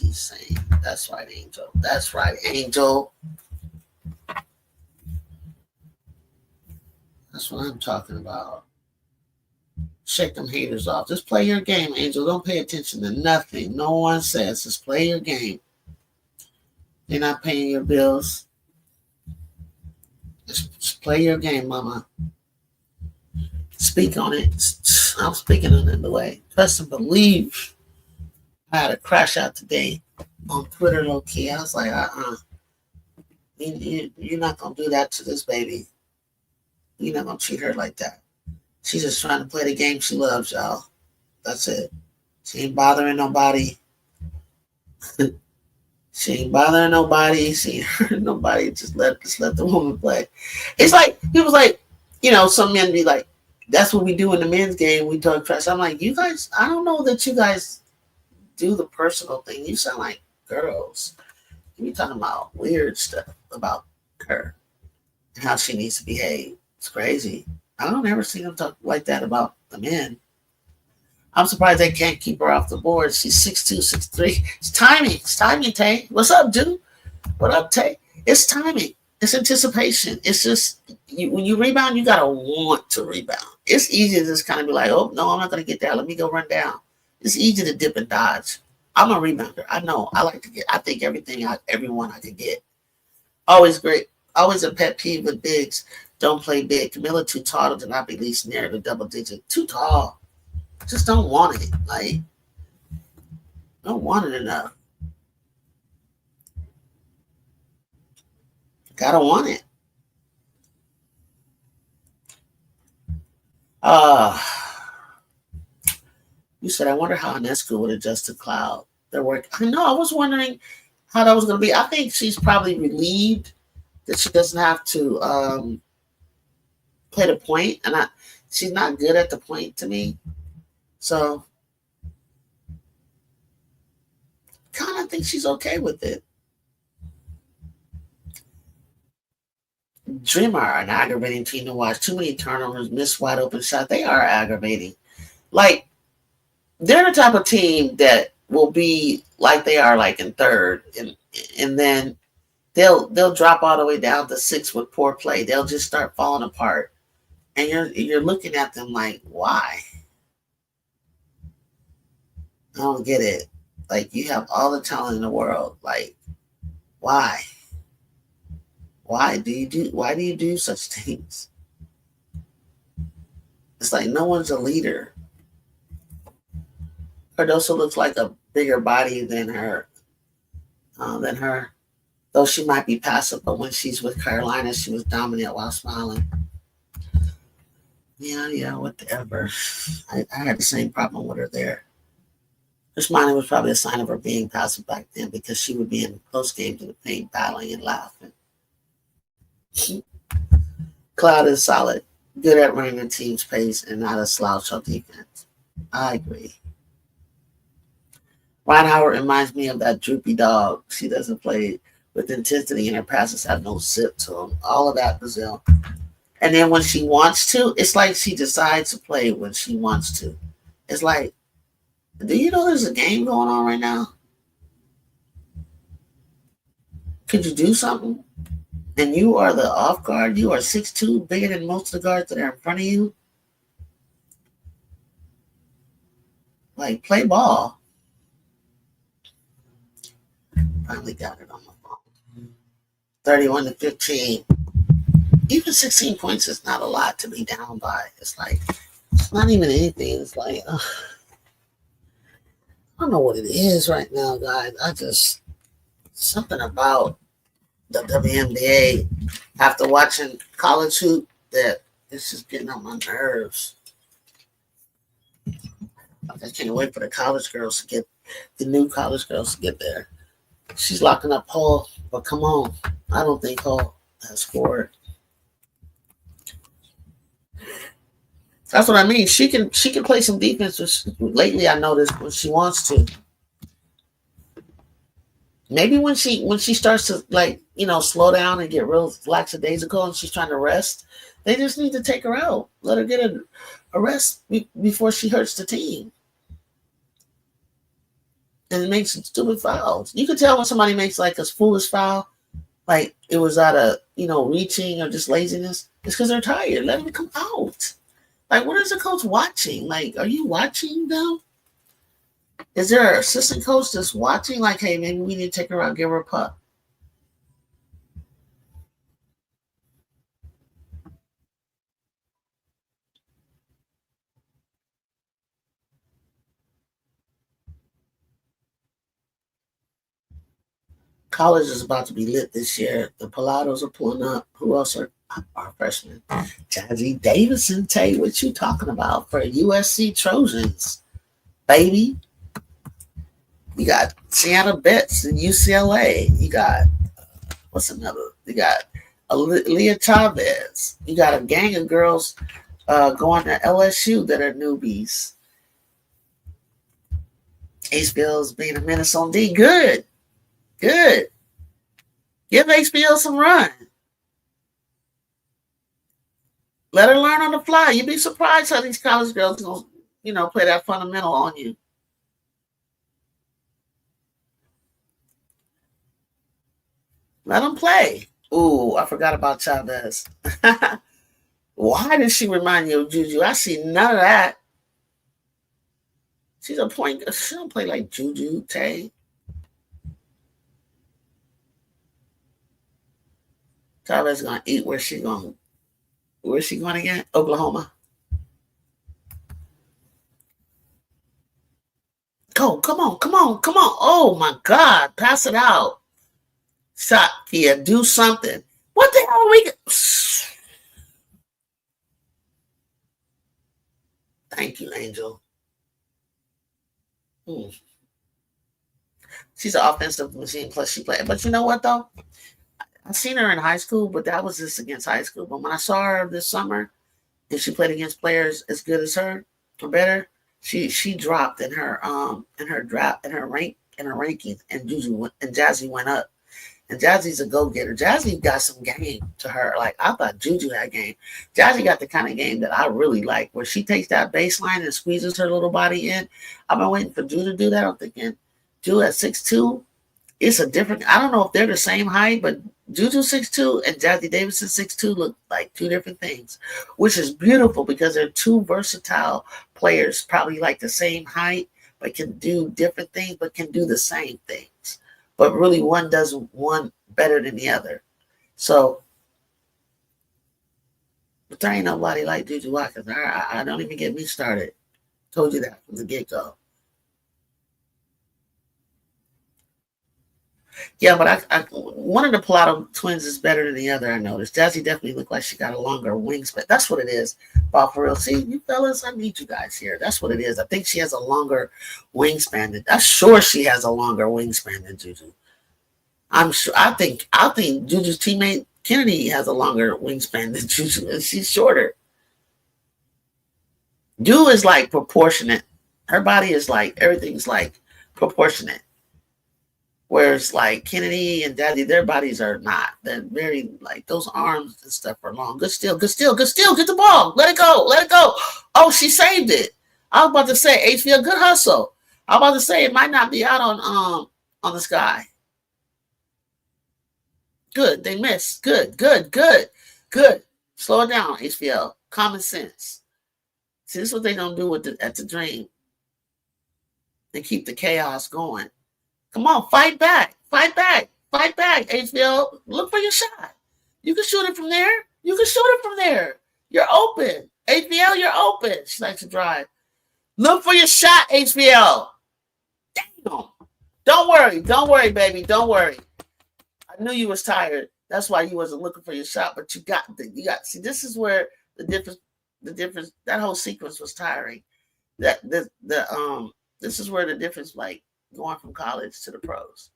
He's saying, that's right, Angel. That's right, Angel. That's what I'm talking about. Shake them haters off. Just play your game, Angel. Don't pay attention to nothing. No one says. Just play your game. They're not paying your bills. Just play your game, mama. Speak on it. I'm speaking on it in the way. Trust and believe. I had a crash out today on Twitter, low key. I was like, you're not going to do that to this baby. You're not going to treat her like that. She's just trying to play the game she loves, y'all. That's it. She ain't bothering nobody. She ain't bothering nobody. She ain't hurting nobody. Just let the woman play. It's like, people's like, some men be like, that's what we do in the men's game. We talk trash. I'm like, you guys, I don't know that you guys do the personal thing. You sound like girls. You talking about weird stuff about her and how she needs to behave. It's crazy. I don't ever see them talk like that about the men. I'm surprised they can't keep her off the board. She's 6'2", 6'3". It's timing. It's timing, Tay. What's up, dude? What up, Tay? It's timing. It's anticipation. It's just, when you rebound, you got to want to rebound. It's easy to just kind of be like, oh, no, I'm not going to get that. Let me go run down. It's easy to dip and dodge. I'm a rebounder. I know. I think everyone I can get. Always great. Always a pet peeve with bigs. Don't play big. Camilla too tall to not be at least near the double digit. Too tall. Just don't want it. Like, don't want it enough. Gotta want it. You said, I wonder how Inescu would adjust to Cloud. Their work. I know. I was wondering how that was going to be. I think she's probably relieved that she doesn't have to play the point, and she's not good at the point to me. So, kind of think she's okay with it. Dream are an aggravating team to watch. Too many turnovers, missed wide open shots. They are aggravating. Like, they're the type of team that will be like they are like in third, and then they'll drop all the way down to 6 with poor play. They'll just start falling apart. And you're looking at them like, why? I don't get it. Like, you have all the talent in the world. Like, why? Why do you do such things? It's like no one's a leader. Cardoso looks like a bigger body than her. Though she might be passive, but when she's with Carolina, she was dominant while smiling. Yeah, whatever. I had the same problem with her there. Her smiling was probably a sign of her being passive back then, because she would be in close games in the paint, battling and laughing. Cloud is solid, good at running the team's pace and not a slouch on defense. I agree. Ron Howard reminds me of that droopy dog. She doesn't play with intensity and her passes have no zip to them. All of that, Brazil. And then when she wants to, it's like she decides to play when she wants to. It's like, do you know there's a game going on right now? Could you do something? And you are the off guard. You are 6'2", bigger than most of the guards that are in front of you. Like, play ball. Finally got it on my phone. 31-15. Even 16 points is not a lot to be down by. It's like, it's not even anything. It's like, I don't know what it is right now, guys. Something about the WNBA after watching college hoop that it's just getting on my nerves. I just can't wait for the new college girls to get there. She's locking up Hall, but come on. I don't think Hall has scored. That's what I mean. She can play some defense. Lately, I noticed when she wants to. Maybe when she starts to slow down and get real lackadaisical and she's trying to rest, they just need to take her out. Let her get a rest before she hurts the team. And makes stupid fouls. You can tell when somebody makes like a foolish foul, like it was out of reaching or just laziness. It's because they're tired. Let them come out. Like, what is the coach watching? Like, are you watching them? Is there an assistant coach that's watching? Like, hey, maybe we need to take her out, give her a puck. College is about to be lit this year. The Pilatos are pulling up. Who else are freshmen? Jazzy Davison. Tay, what you talking about for USC Trojans? Baby. You got Sienna Betts and UCLA. You got, what's another? You got Leah Chavez. You got a gang of girls going to LSU that are newbies. HBO's being a menace on D. Good. Good. Give HBO some run. Let her learn on the fly. You'd be surprised how these college girls gonna, play that fundamental on you. Let them play. Ooh, I forgot about Chavez. Why does she remind you of Juju? I see none of that. She's a point. She don't play like Juju, Tay. Chavez is gonna eat. Where's she going again? Oklahoma. Go, come on. Oh my God, pass it out. Shot here, do something. What the hell are we? Thank you, Angel. She's an offensive machine. Plus, she played. But you know what though? I've seen her in high school, but that was just against high school. But when I saw her this summer, and she played against players as good as her or better, she dropped in her draft in her rankings, and Juju and Jazzy went up. And Jazzy's a go-getter. Jazzy got some game to her. Like, I thought Juju had game. Jazzy got the kind of game that I really like, where she takes that baseline and squeezes her little body in. I've been waiting for Juju to do that. I'm thinking, Juju at 6'2", it's a different. I don't know if they're the same height, but Juju 6'2" and Jazzy Davison 6'2" look like two different things, which is beautiful because they're two versatile players, probably like the same height, but can do different things, but can do the same things. But really, one does one better than the other. So, but there ain't nobody like Juju Watkins. I don't even get me started. Told you that from the get-go. Yeah, but one of the Pilato twins is better than the other, I noticed. Jazzy definitely looked like she got a longer wingspan. That's what it is, Bob, for real. See, you fellas, I need you guys here. That's what it is. I think she has a longer wingspan. I'm sure she has a longer wingspan than Juju. I'm sure. I think Juju's teammate Kennedy has a longer wingspan than Juju, and she's shorter. Ju is like proportionate. Her body is like, everything's like proportionate. Whereas like Kennedy and Daddy, their bodies are not. They're very like those arms and stuff are long. Good steal, good steal, good steal. Get the ball. Let it go. Let it go. Oh, she saved it. I was about to say HBL, good hustle. I was about to say it might not be out on the sky. Good. They missed. Good, good, good, good. Slow it down, HBL. Common sense. See, this is what they don't do at the Dream. They keep the chaos going. Come on, fight back. Fight back. Fight back, HBL. Look for your shot. You can shoot it from there. You can shoot it from there. You're open. HBL, you're open. She likes to drive. Look for your shot, HBL. Damn. Don't worry. Don't worry, baby. Don't worry. I knew you was tired. That's why you wasn't looking for your shot, but you got see, this is where the difference, that whole sequence was tiring. This is where the difference, like going from college to the pros.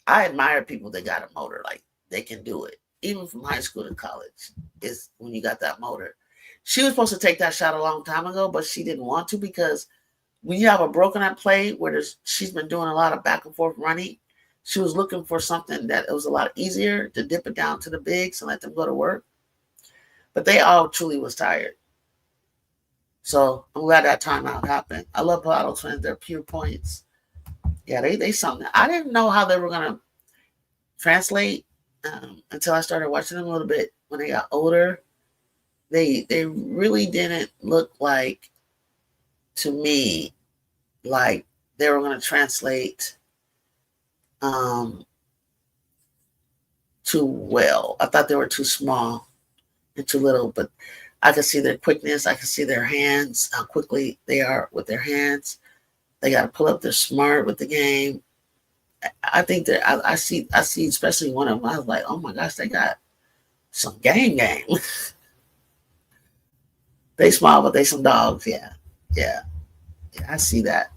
I admire people that got a motor, like they can do it. Even from high school to college is when you got that motor. She was supposed to take that shot a long time ago, but she didn't want to because when you have a broken up play where she's been doing a lot of back and forth running, she was looking for something that it was a lot easier to dip it down to the bigs and let them go to work. But they all truly was tired. So I'm glad that timeout happened. I love Bottle Twins. They're pure points. Yeah, they something. I didn't know how they were going to translate until I started watching them a little bit when they got older. They really didn't look like, to me, like they were going to translate too well. I thought they were too small and too little, but I could see their quickness. I could see their hands, how quickly they are with their hands. They got to pull up. They're smart with the game. I think that I see, especially one of them. I was like, oh my gosh, they got some game. They small, but they some dogs. Yeah. I see that.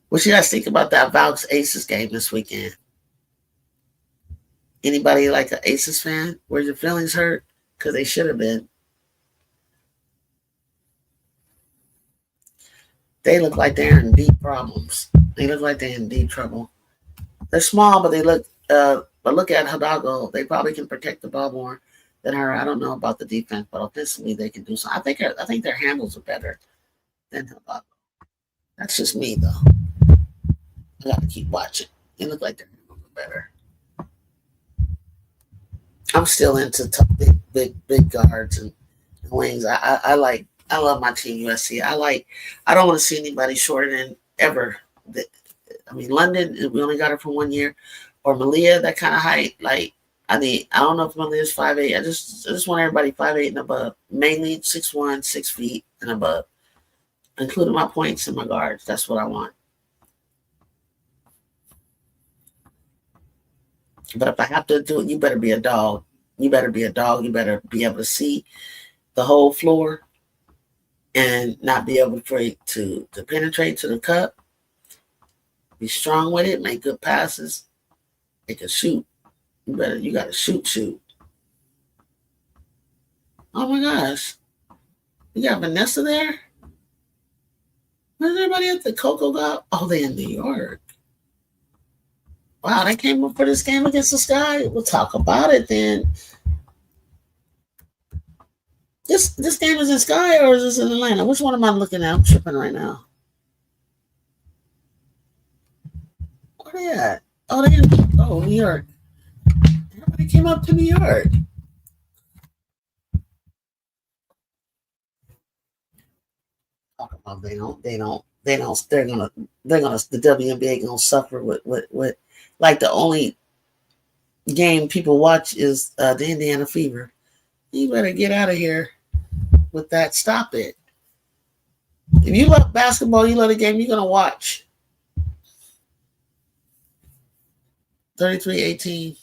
What you guys think about that Valks Aces game this weekend? Anybody like an Aces fan? Were your feelings hurt? Because they should have been. They look like they're in deep problems. They look like they're in deep trouble. They're small, but they look. But look at Hidalgo. They probably can protect the ball more than her. I don't know about the defense, but offensively they can do so. I think their handles are better than Hidalgo. That's just me, though. I got to keep watching. They look like their handles are better. I'm still into big guards and wings. I love my team USC. I don't want to see anybody shorter than ever. I mean, London, we only got her for 1 year, or Malia, that kind of height. Like, I don't know if Malia's 5'8". I just want everybody 5'8" and above. Mainly 6'1", 6 feet and above, including my points and my guards. That's what I want. But if I have to do it, you better be a dog. You better be a dog. You better be able to see the whole floor and not be able to penetrate to the cup. Be strong with it. Make good passes. They can shoot. You got to shoot. Oh my gosh. You got Vanessa there? Where's everybody at the Coco got? Oh, they in New York. Wow, they came up for this game against the Sky. We'll talk about it then. This game is in Sky or is this in Atlanta? Which one am I looking at? I'm tripping right now. Where they at? Oh, they in New York. Everybody came up to New York. Talk about they're gonna the WNBA gonna suffer with like the only game people watch is the Indiana Fever. You better get out of here with that. Stop it. If you love basketball, you love the game, you're gonna watch. 33-18.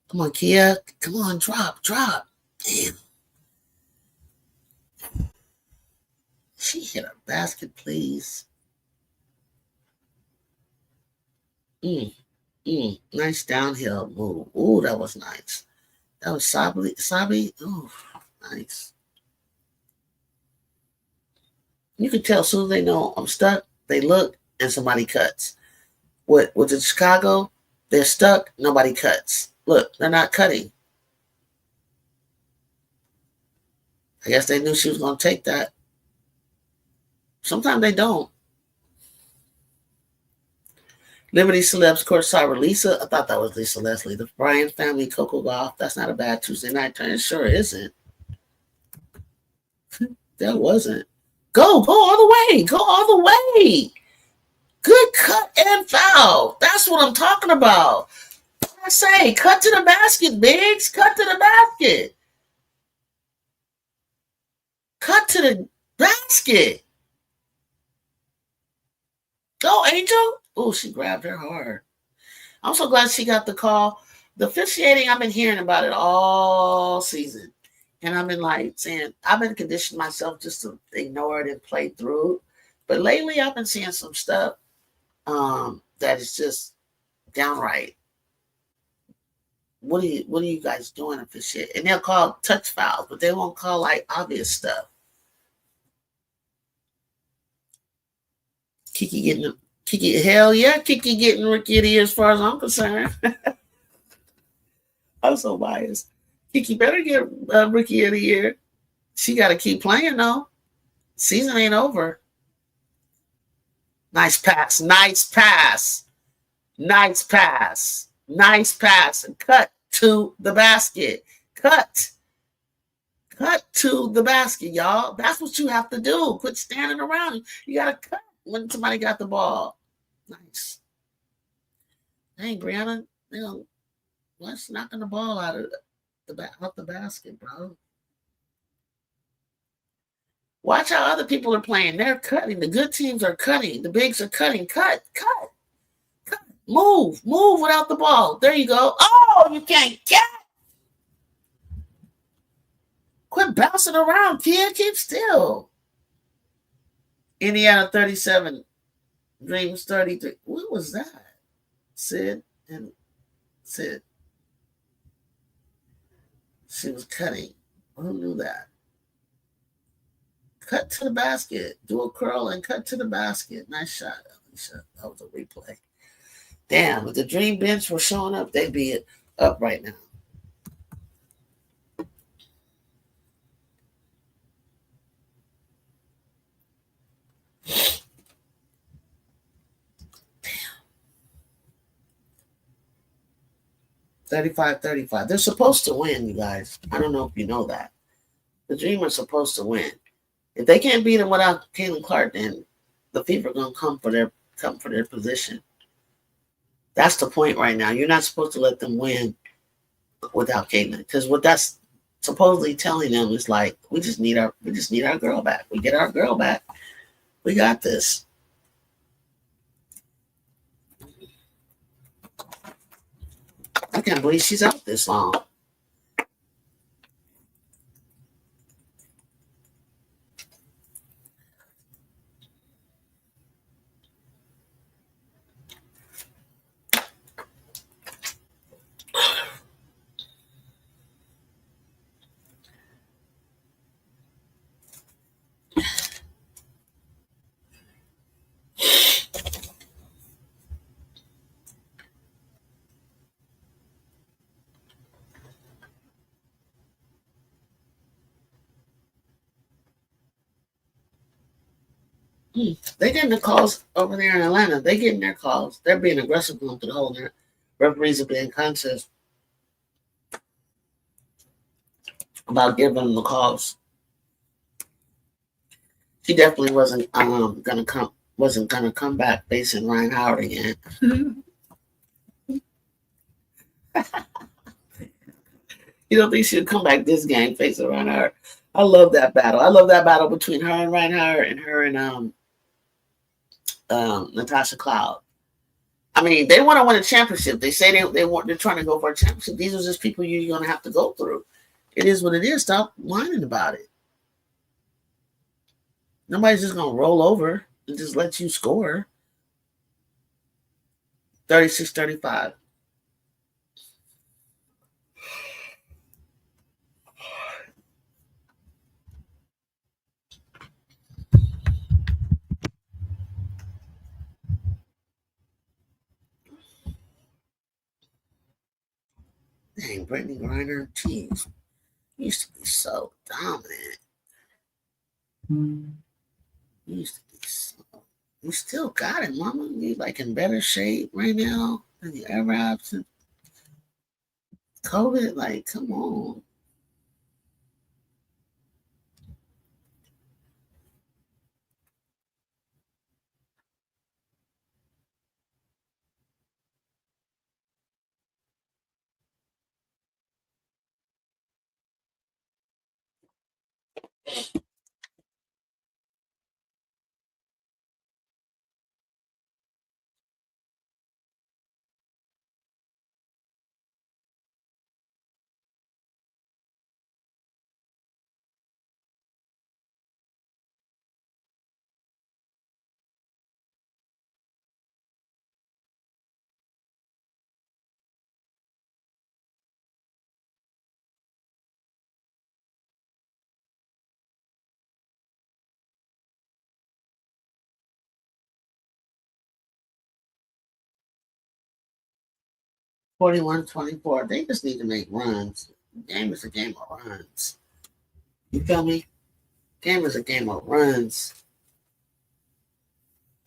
Come on, Kia. Come on, drop. Damn. She hit a basket, please. Nice downhill move. Ooh, that was nice. That was Sabi. Ooh, nice. You can tell as soon as they know I'm stuck, they look and somebody cuts. With the Chicago, they're stuck, nobody cuts. Look, they're not cutting. I guess they knew she was going to take that. Sometimes they don't. Liberty Celebs courtside Lisa. I thought that was Lisa Leslie. The Bryan family Coco Golf. That's not a bad Tuesday night turn. Sure isn't. That wasn't. Go all the way. Go all the way. Good cut and foul. That's what I'm talking about. I say, cut to the basket, Biggs. Cut to the basket. Cut to the basket. Go, Angel. Oh, she grabbed her hard. I'm so glad she got the call. The officiating, I've been hearing about it all season. And I've been like saying, I've been conditioning myself just to ignore it and play through it. But lately, I've been seeing some stuff that is just downright. What are you guys doing officiate? And they'll call touch fouls, but they won't call like obvious stuff. Hell yeah, Kiki getting Rookie of the Year as far as I'm concerned. I'm so biased. Kiki better get Rookie of the Year. She got to keep playing though. Season ain't over. Nice pass. And cut to the basket. Cut to the basket, y'all. That's what you have to do. Quit standing around. You got to cut when somebody got the ball. Nice. Hey, Brianna, let's knocking the ball out of the basket, bro. Watch how other people are playing. They're cutting. The good teams are cutting. The bigs are cutting. Cut. Move without the ball. There you go. Oh, you can't get. Quit bouncing around, kid. Keep still. Indiana 37. Dreams 33. What was that? Sid. She was cutting. Who knew that? Cut to the basket. Do a curl and cut to the basket. Nice shot, Alicia. That was a replay. Damn, if the Dream bench were showing up, they'd be up right now. Damn. 35-35. They're supposed to win, you guys. I don't know if you know that. The Dream are supposed to win. If they can't beat them without Caitlin Clark, then the Fever are gonna come for their position. That's the point right now. You're not supposed to let them win without Caitlin, because what that's supposedly telling them is like, we just need our girl back. We get our girl back. We got this. I can't believe she's out this long. They getting the calls over there in Atlanta. They getting their calls. They're being aggressive going through the whole net. Referees are being conscious about giving them the calls. She definitely wasn't gonna come back facing Ryan Howard again. You don't think she'll come back this game facing Ryan Howard? I love that battle. I love that battle between her and Ryan Howard and her and Natasha Cloud. I mean, they want to win a championship. They say they're trying to go for a championship. These are just people you're going to have to go through. It is what it is. Stop whining about it. Nobody's just going to roll over and just let you score. 36-35. Dang, Brittany Griner, geez, used to be so dominant. Used to be so. You still got it, mama. You like in better shape right now than you ever have since COVID. Like, come on. $41-24. They just need to make runs. Game is a game of runs. You feel me? Game is a game of runs.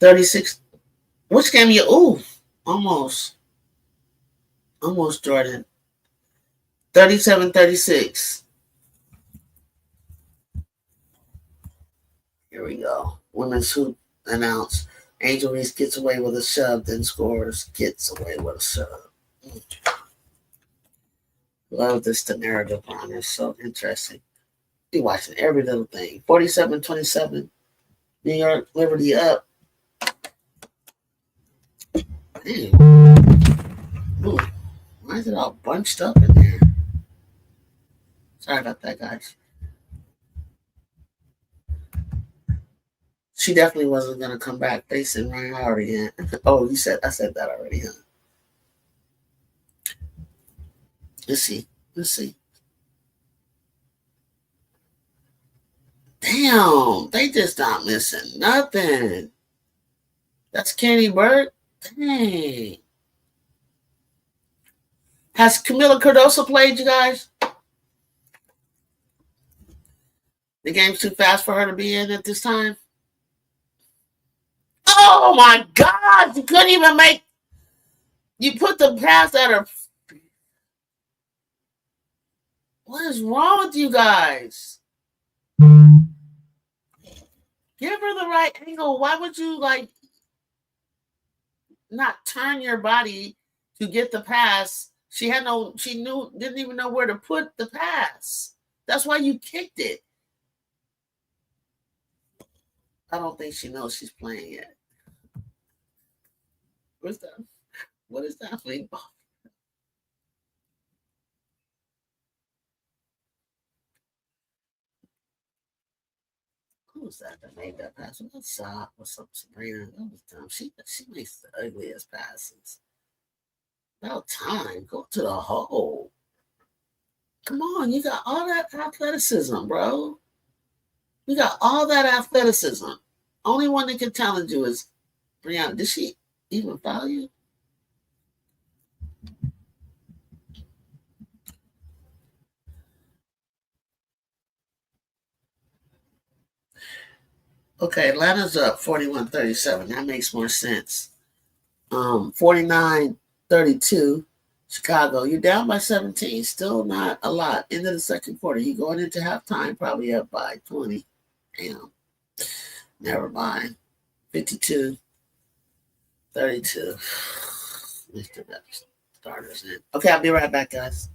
36. Which game you? Ooh, almost. Almost, Jordan. 37-36. Here we go. Women's hoop announced. Angel Reese gets away with a shove, then scores. Gets away with a shove. Love this the narrative on it. So interesting. Be watching every little thing. 47-27. New York Liberty up. Damn. Ooh, why is it all bunched up in there? Sorry about that, guys. She definitely wasn't going to come back facing Ryan Howard again. Oh, I said that already, huh? Let's see. Damn, they just not missing nothing. That's Kenny Burke. Dang. Has Camila Cardoso played, you guys? The game's too fast for her to be in at this time. Oh my God! You couldn't even make. You put the pass at her. What is wrong with you guys? Give her the right angle. Why would you not turn your body to get the pass? She didn't even know where to put the pass. That's why you kicked it. I don't think she knows she's playing yet. What is that thing? Who was that made that pass? Was that Sock or something? Sabrina? That was dumb. She makes the ugliest passes. About time. Go to the hole. Come on, you got all that athleticism, bro. You got all that athleticism. Only one that can challenge you is Brianna. Did she even foul you? Okay, Atlanta's up 41-37. That makes more sense. 49-32. Chicago, you're down by 17. Still not a lot. End of the second quarter. You going into halftime, probably up by 20. Damn. Never mind. 52-32. Mr. Starters in. Okay, I'll be right back, guys.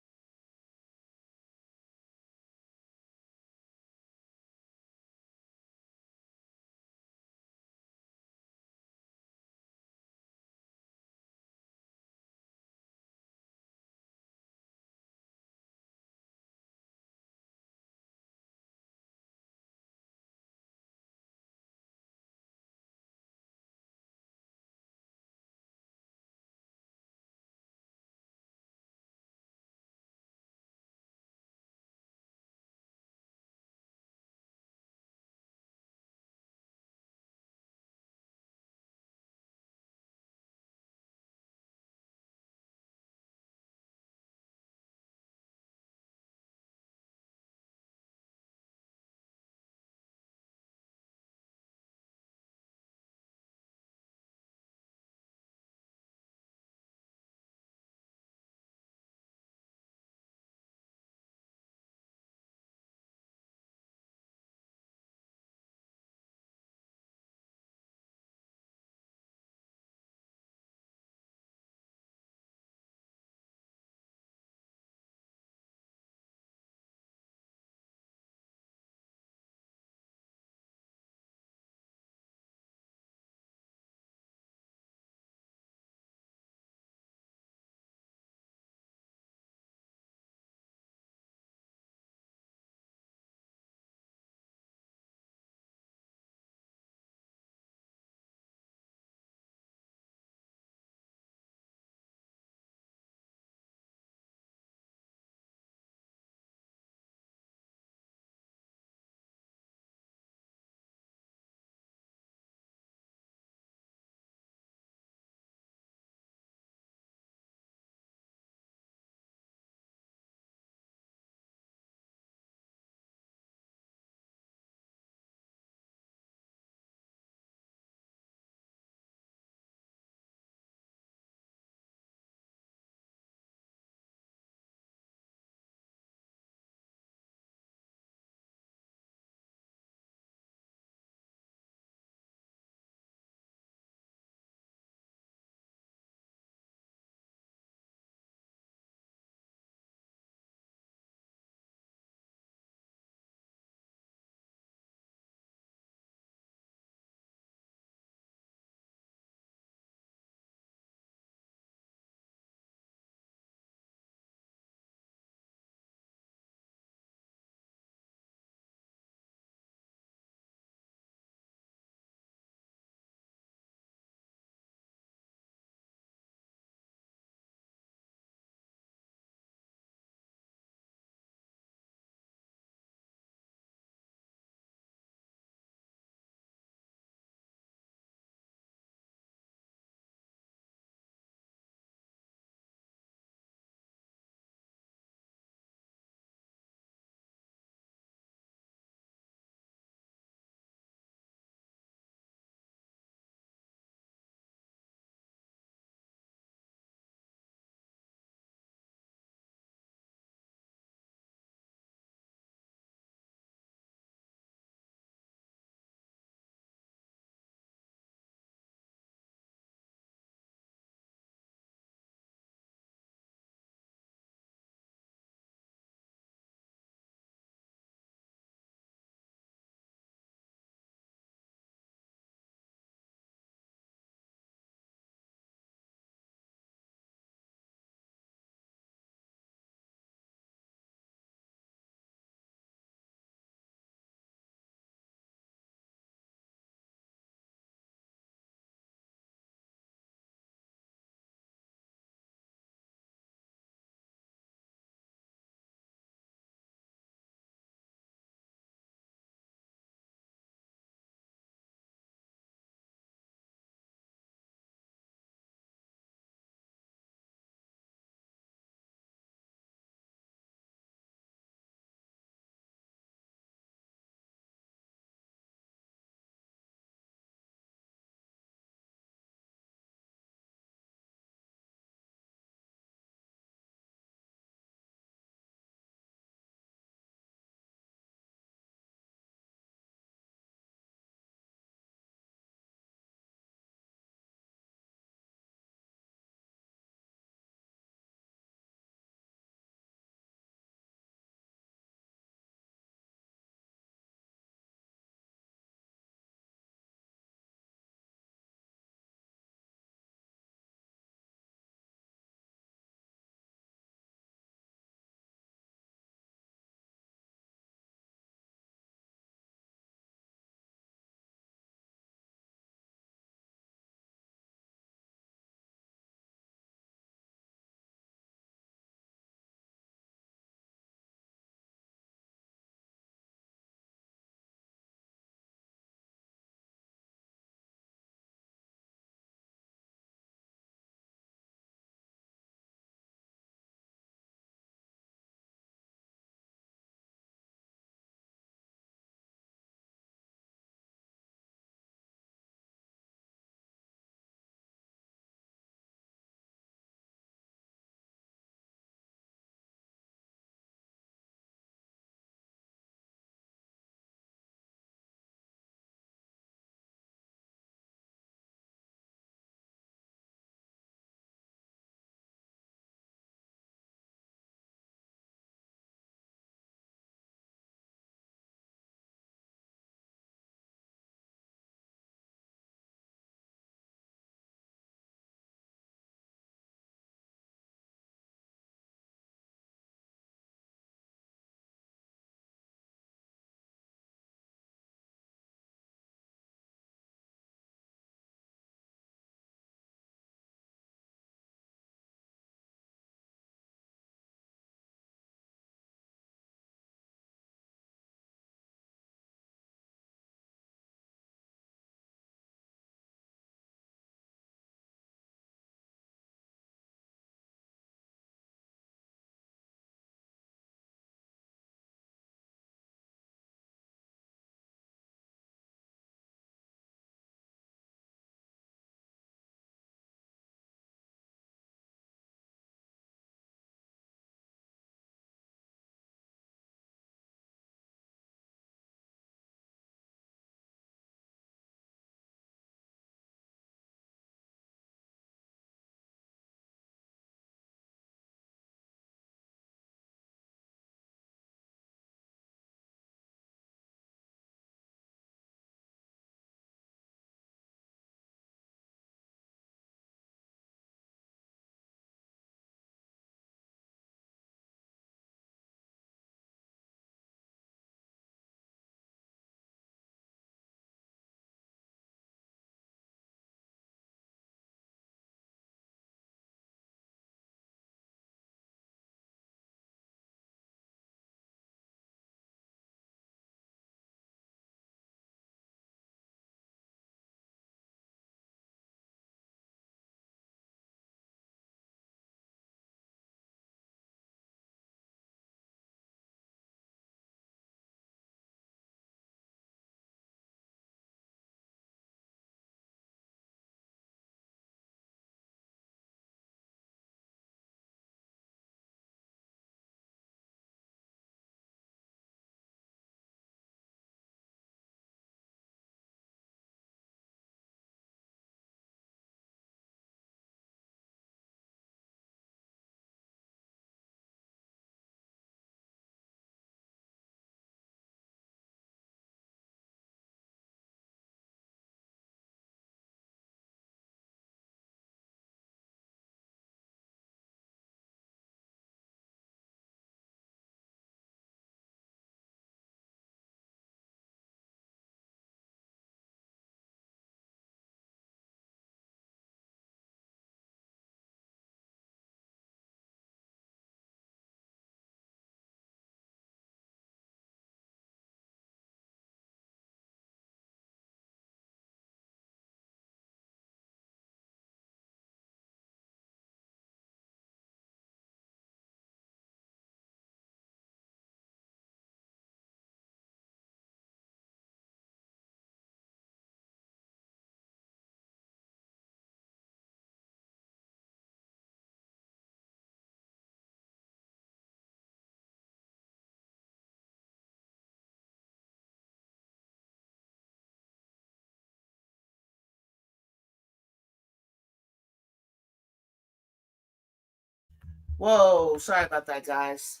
Whoa, sorry about that, guys.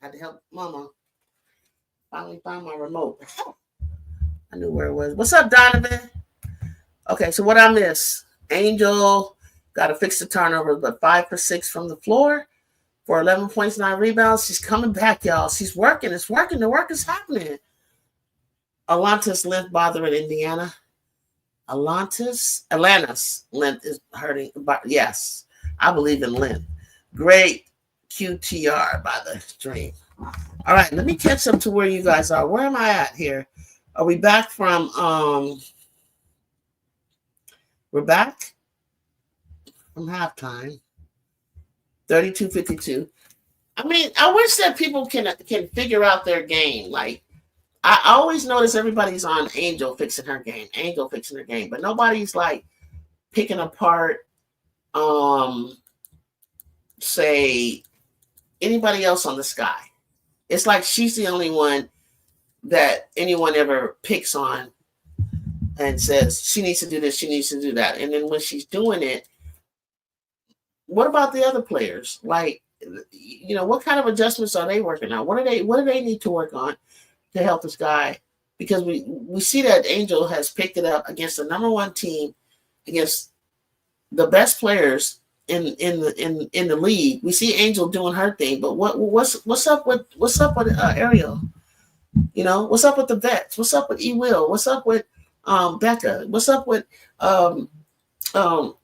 Had to help Mama. Finally found my remote. I knew where it was. What's up, Donovan? Okay, so what I miss? Angel got to fix the turnovers, but 5 for 6 from the floor for 11 points, 9 rebounds. She's coming back, y'all. She's working. It's working. The work is happening. Atlanta's length bothering Indiana. Atlanta's length is hurting. But yes, I believe in length. Great QTR by the stream. All right, let me catch up to where you guys are. Where am I at here? Are we back from we're back from halftime. 32-52. I mean, I wish that people can figure out their game. Like, I always notice everybody's on Angel fixing her game, but nobody's like picking apart say anybody else on the Sky. It's like she's the only one that anyone ever picks on and says she needs to do this, she needs to do that. And then when she's doing it, what about the other players? Like, what kind of adjustments are they working on? What do they need to work on to help this guy? Because we see that Angel has picked it up against the number one team, against the best players in the league. We see Angel doing her thing, but what's up with Ariel? What's up with the vets? What's up with E. Will? What's up with Becca? What's up with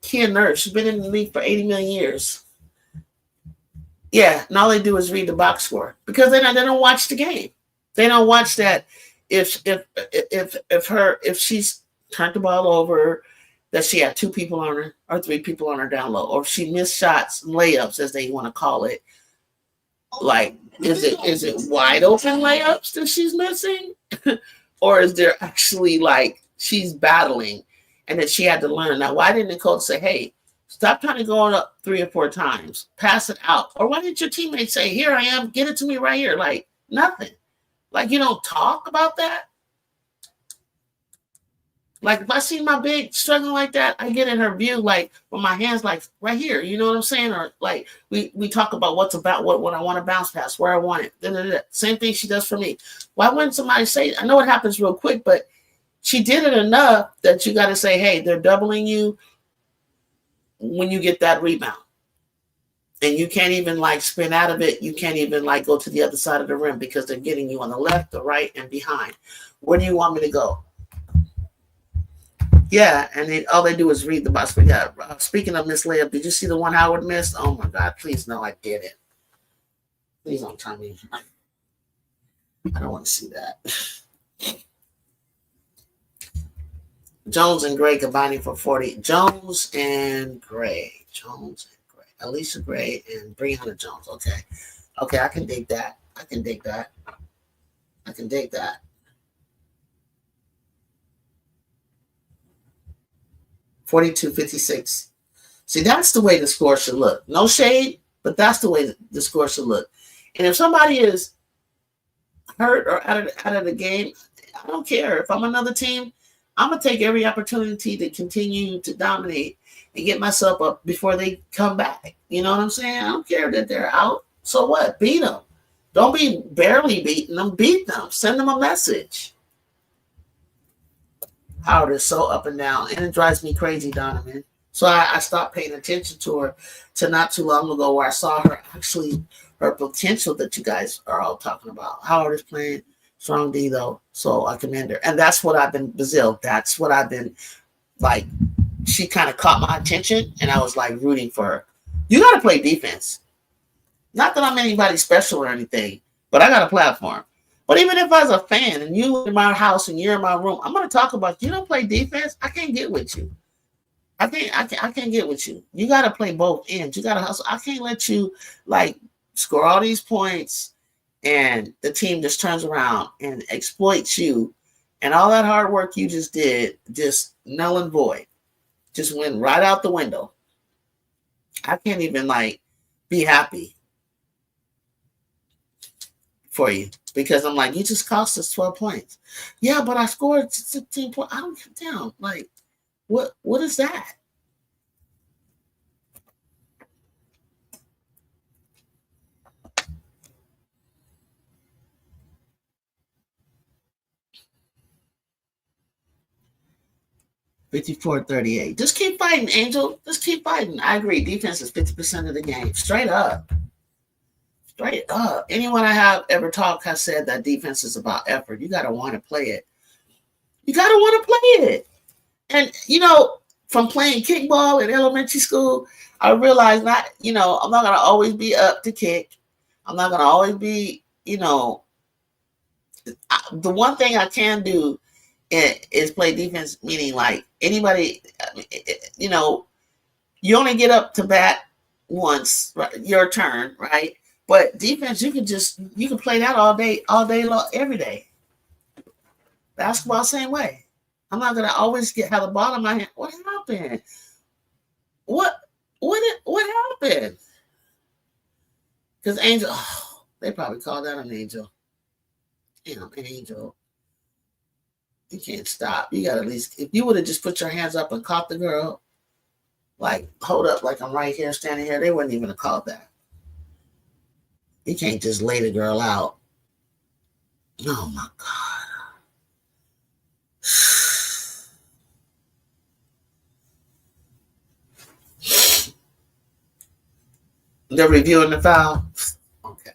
Kia Nurse? She's been in the league for 80 million years. Yeah, and all they do is read the box score because they don't watch the game. They don't watch that if she's turned the ball over, that she had 2 people on her or 3 people on her down low, or if she missed shots, layups as they want to call it. Like, is it wide open layups that she's missing? Or is there actually like she's battling and that she had to learn? Now, why didn't the coach say, hey, stop trying to go up 3 or 4 times, pass it out? Or why didn't your teammates say, here I am, get it to me right here? Like, nothing. Like, you don't talk about that. Like, if I see my big struggling like that, I get in her view, like, with my hands, like, right here. You know what I'm saying? Or, like, we talk about what I want to bounce past, where I want it. Da-da-da. Same thing she does for me. Why wouldn't somebody say, I know it happens real quick, but she did it enough that you got to say, hey, they're doubling you when you get that rebound. And you can't even, like, spin out of it. You can't even, like, go to the other side of the rim because they're getting you on the left, the right, and behind. Where do you want me to go? Yeah, and all they do is read the box. But yeah, speaking of Miss Layup, did you see the one Howard missed? Oh my God! Please no, I didn't. Please don't tell me. I don't want to see that. Jones and Gray combining for 40. Jones and Gray. Alicia Gray and Breonna Jones. Okay, I can dig that. 42-56. See, that's the way the score should look. No shade, but that's the way the score should look. And if somebody is hurt or out of the game, I don't care. If I'm another team, I'm going to take every opportunity to continue to dominate and get myself up before they come back. You know what I'm saying? I don't care that they're out. So what? Beat them. Don't be barely beating them. Beat them. Send them a message. Howard is so up and down, and it drives me crazy, Donovan. So I stopped paying attention to her to not too long ago, where I saw her potential that you guys are all talking about. Howard is playing strong D, though, so I commend her. And that's what I've been, Brazil, that's what I've been, like, she kind of caught my attention, and I was, like, rooting for her. You got to play defense. Not that I'm anybody special or anything, but I got a platform. But even if I was a fan and you in my house and you're in my room, I'm going to talk about you don't play defense. I can't get with you. I can't get with you. You got to play both ends. You got to hustle. I can't let you like score all these points and the team just turns around and exploits you, and all that hard work you just did just null and void, just went right out the window. I can't even like be happy for you because I'm like, you just cost us 12 points. Yeah, but I scored 16 points. I don't get down. Like, what is that? 54-38. Just keep fighting, Angel. Just keep fighting. I agree. Defense is 50% of the game. Straight up. Straight up. Anyone I have ever talked has said that defense is about effort. You got to want to play it. You got to want to play it. And, from playing kickball in elementary school, I realized I'm not going to always be up to kick. I'm not going to always be, the one thing I can do is play defense, meaning like anybody, you only get up to bat once, right? Your turn, right? But defense, you can play that all day long, every day. Basketball, same way. I'm not gonna always have the ball in my hand. What happened? What happened? Because Angel, they probably called that an Angel. An Angel. You can't stop. You got to at least, if you would have just put your hands up and caught the girl, like, hold up, like I'm right here, standing here, they wouldn't even have called that. You can't just lay the girl out. Oh, my God. They're reviewing the foul? Okay.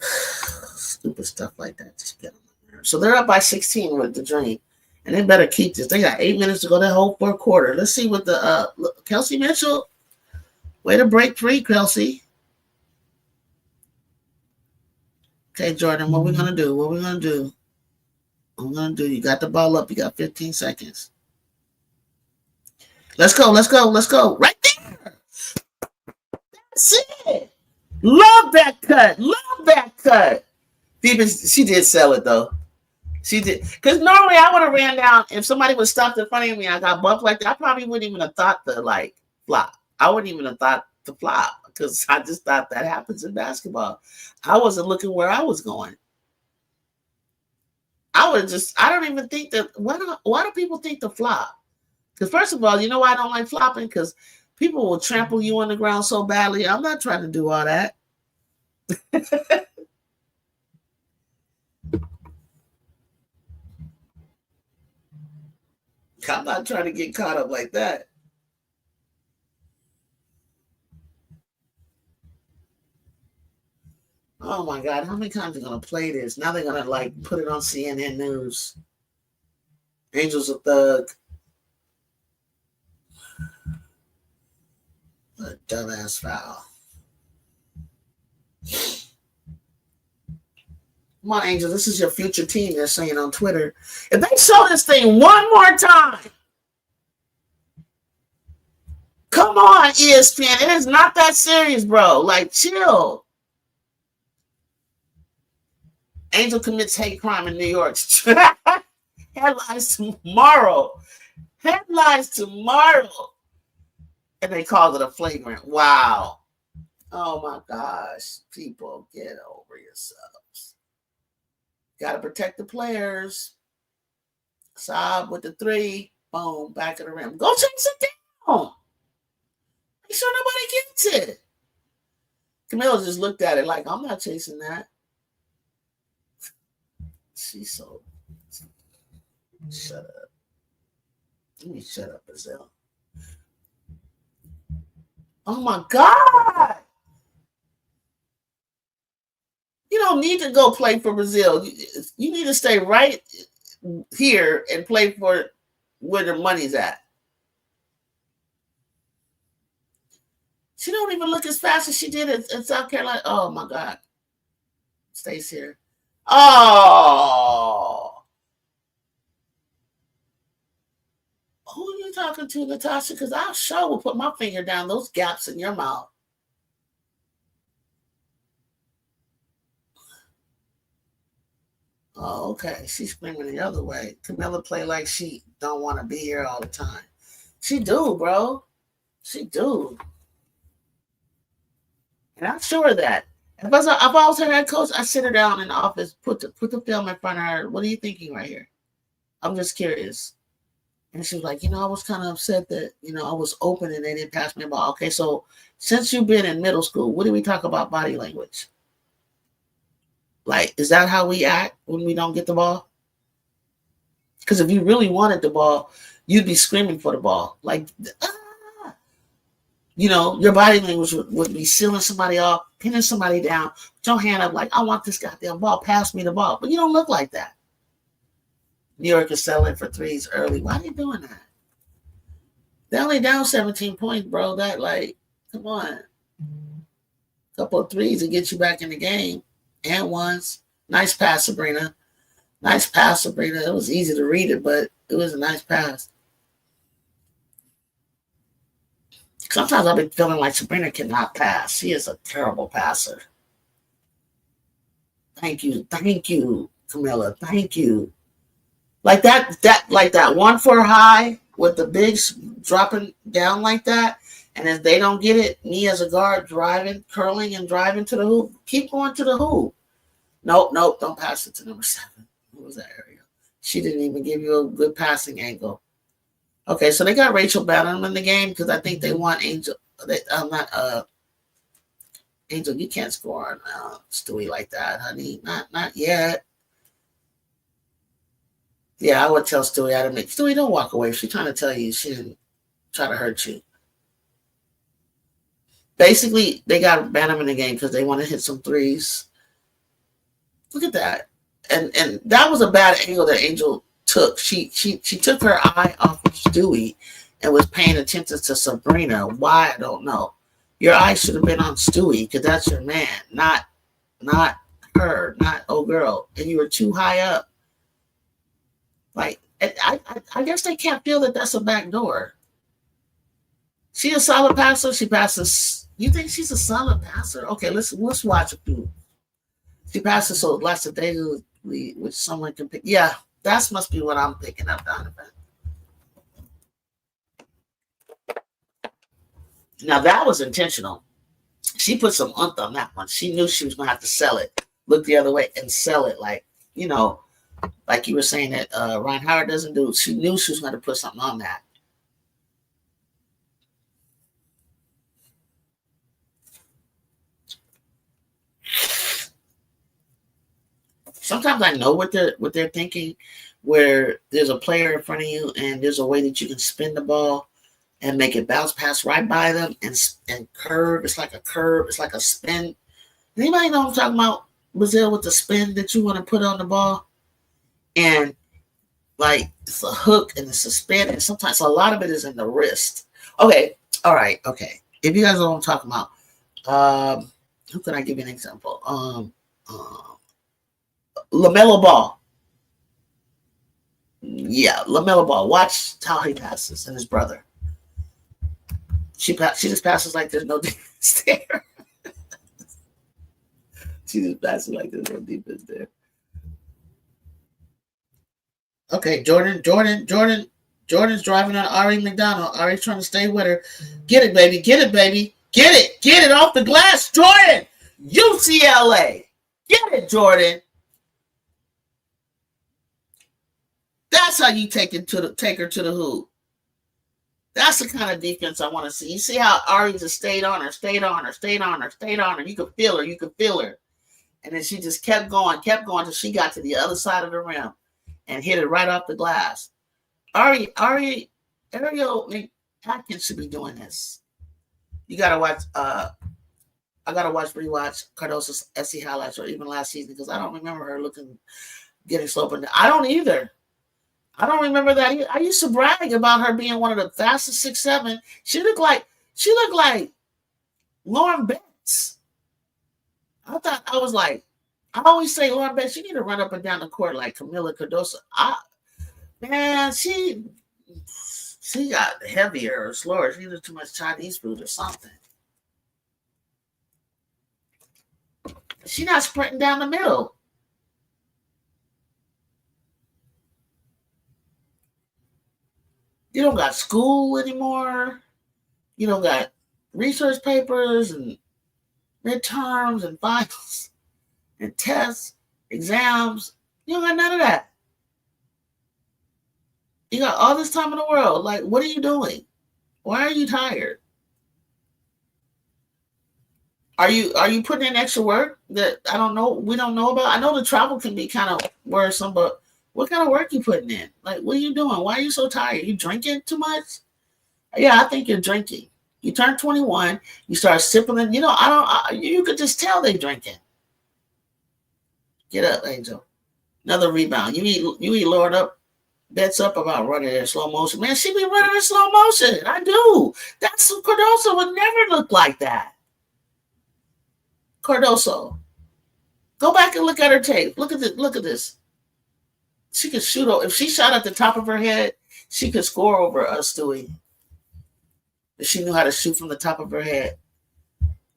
Stupid stuff like that. Just get on my nerves. So they're up by 16 with the Dream. And they better keep this. They got 8 minutes to go that whole fourth quarter. Let's see what the Kelsey Mitchell. Way to break free, Kelsey. Okay, Jordan, what we gonna do? You got the ball up. You got 15 seconds. Let's go. Right there. That's it. Love that cut. She did sell it though. She did. Because normally I would have ran down. If somebody would stop in front of me, I got bumped like that, I probably wouldn't even have thought to flop. I wouldn't even have thought to flop because I just thought that happens in basketball. I wasn't looking where I was going. I don't even think that. Why do people think to flop? Because first of all, you know why I don't like flopping? Because people will trample you on the ground so badly. I'm not trying to do all that. I'm not trying to get caught up like that. Oh my God, how many times are they gonna play this? Now they're gonna put it on CNN News. Angel's a thug. What a dumbass foul. Come on, Angel. This is your future team, they're saying on Twitter. If they show this thing one more time, come on, ESPN. It is not that serious, bro. Chill. Angel commits hate crime in New York. Headlines tomorrow. And they called it a flagrant. Wow. Oh, my gosh. People, get over yourselves. Got to protect the players. Saab with the 3. Boom. Back of the rim. Go chase it down. Make sure nobody gets it. Camille just looked at it like, I'm not chasing that. She's so. Shut up. Let me shut up, Brazil. Oh, my God. You don't need to go play for Brazil. You need to stay right here and play for where the money's at. She don't even look as fast as she did in South Carolina. Oh, my God. Stays here. Oh. Who are you talking to, Natasha? Because I sure will put my finger down those gaps in your mouth. Oh, okay. She's screaming the other way. Camilla play like she don't want to be here all the time. She do, bro. She do. And I'm sure of that. If I was her head coach, I'd sit her down in the office, put the film in front of her. What are you thinking right here? I'm just curious. And she was like, I was kind of upset that, I was open and they didn't pass me the ball. Okay, so since you've been in middle school, what do we talk about body language? Is that how we act when we don't get the ball? Because if you really wanted the ball, you'd be screaming for the ball. Like, ah! Your body language would be sealing somebody off, pinning somebody down, put your hand up like, I want this goddamn ball, pass me the ball. But you don't look like that. New York is settling for threes early. Why are you doing that? They're only down 17 points, bro. That, like, come on. Couple of threes to get you back in the game. And ones. Nice pass, Sabrina. Nice pass, Sabrina. It was easy to read it, but it was a nice pass. Sometimes I've been feeling like Sabrina cannot pass. She is a terrible passer. Thank you, Camilla. Thank you. Like that 1-4 high with the bigs dropping down like that, and if they don't get it, me as a guard curling and driving to the hoop, keep going to the hoop. Nope, don't pass it to number 7. What was that area? She didn't even give you a good passing angle. Okay, so they got Rachel Bannerman in the game because I think they want Angel. Angel, you can't score on Stewie like that, honey. Not yet. Yeah, I would tell Stewie how to make. Stewie, don't walk away. She's trying to tell you she didn't try to hurt you. Basically, they got Bannerman in the game because they want to hit some threes. Look at that. And that was a bad angle that Angel took. She took her eye off of Stewie and was paying attention to Sabrina. Why? I don't know. Your eye should have been on Stewie because that's your man, not her, not old girl. And you were too high up. Like, I guess they can't feel that that's a back door. She a solid passer. She passes. You think she's a solid passer? Okay, let's watch a few. She passes so lackadaisically, which someone can pick. Yeah, that must be what I'm thinking of, Donovan. Now that was intentional. She put some oomph on that one. She knew she was going to have to sell it, look the other way, and sell it. Like you were saying that Ryan Howard doesn't do. She knew she was going to put something on that. Sometimes I know what they're thinking, where there's a player in front of you and there's a way that you can spin the ball and make it bounce pass right by them and curve. It's like a curve. It's like a spin. Anybody know what I'm talking about? Brazil with the spin that you want to put on the ball, and like it's a hook and it's a spin, and sometimes a lot of it is in the wrist. Okay, all right, okay. If you guys know what I'm talking about, who can I give you an example? LaMelo Ball. Yeah, LaMelo Ball. Watch how he passes and his brother. She just passes like there's no defense there. She just passes like there's no defense there. Okay, Jordan's driving on Ari McDonald. Ari's trying to stay with her. Get it, baby. Get it, baby. Get it off the glass. Jordan, UCLA. Get it, Jordan. That's how you take her to the hoop. That's the kind of defense I want to see. You see how Ari just stayed on her. You could feel her. And then she just kept going till she got to the other side of the rim and hit it right off the glass. Ariel Atkins should be doing this. You gotta watch. I gotta rewatch Cardoso's SC highlights or even last season because I don't remember her getting slow. But I don't either. I don't remember that either. I used to brag about her being one of the fastest 6'7". She looked like Lauren Betts. I always say, Lauren Betts, you need to run up and down the court like Camila Cardoso. She got heavier or slower. She did too much Chinese food or something. She's not sprinting down the middle. You don't got school anymore. You don't got research papers and midterms and finals and tests, exams. You don't got none of that. You got all this time in the world. Like, what are you doing? Why are you tired? Are you putting in extra work that I don't know? We don't know about. I know the travel can be kind of worrisome, but What kind of work you putting in? Like, what are you doing? Why are you so tired? You drinking too much? Yeah, I think you're drinking. You turn 21, you start sipping, and you could just tell they drinking. Get up, Angel. Another rebound. You eat Lord up, bets up about running in slow motion. Man, she be running in slow motion. I do. That's Cardoso would never look like that. Cardoso. Go back and look at her tape. Look at this. She could shoot. If she shot at the top of her head, she could score over us, Stewie. If she knew how to shoot from the top of her head.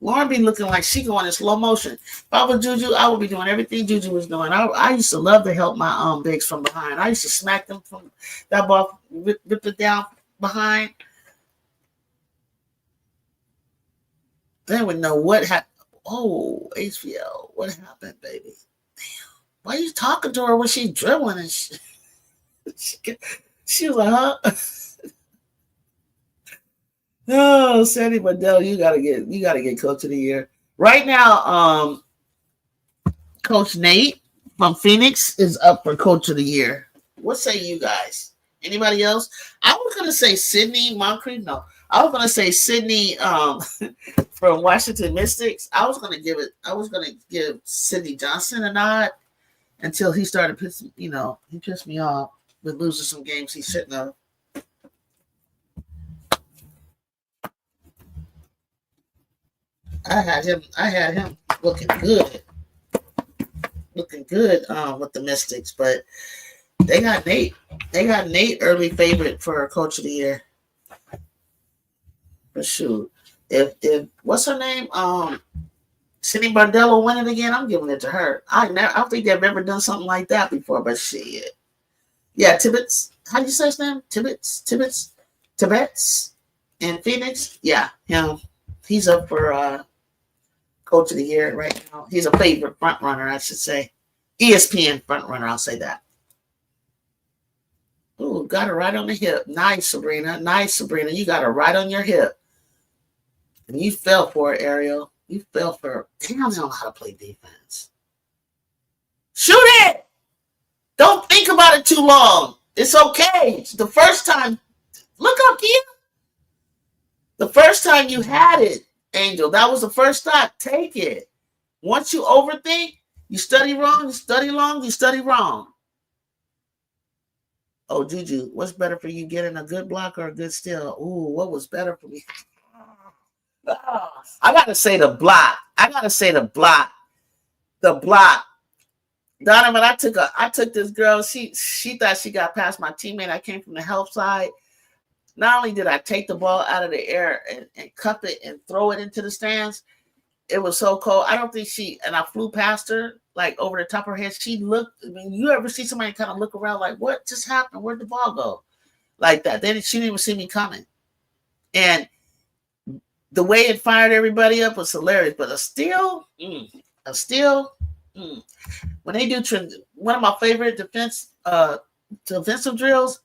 Lauren be looking like she going in slow motion. If I was Juju, I would be doing everything Juju was doing. I used to love to help my bigs from behind. I used to smack them from that ball, rip it down behind. They would know what happened. Oh, HVL, what happened, baby? Damn. Why are you talking to her when she's dribbling and shit? She was like, huh? Oh, Sandy Mandel, you gotta get coach of the year. Right now, Coach Nate from Phoenix is up for coach of the year. What say you guys? Anybody else? I was gonna say Sydney Moncrief. No, I was gonna say Sydney from Washington Mystics. I was gonna give Sydney Johnson a nod until he started pissing. He pissed me off with losing some games he shouldn't have. I had him looking good with the Mystics, but they got Nate. They got Nate early favorite for coach of the year. But shoot, if what's her name? Cindy Bardello win it again, I'm giving it to her. I don't think they've ever done something like that before, but shit. Yeah, Tibbetts. How do you say his name? Tibbetts in Phoenix. Yeah, him. He's up for coach of the year right now. He's a favorite front runner, I should say. ESPN front runner, I'll say that. Ooh, got it right on the hip. Nice, Sabrina. You got it right on your hip. And you fell for it, Ariel. You fell for it. Damn, I don't know how to play defense. Shoot it! Don't think about it too long. It's okay. It's the first time. Look up here. The first time you had it, Angel, that was the first thought. Take it. Once you overthink, you study wrong, you study long, you study wrong. Oh, Juju, what's better for you, getting a good block or a good steal? Ooh, what was better for me? I got to say the block. The block. Donovan, I took this girl. She thought she got past my teammate. I came from the help side. Not only did I take the ball out of the air and cup it and throw it into the stands, it was so cold. I don't think and I flew past her, like over the top of her head. She looked, you ever see somebody kind of look around like, what just happened? Where'd the ball go? Like that. Then she didn't even see me coming. And the way it fired everybody up was hilarious. But a steal, when they do one of my favorite defensive drills,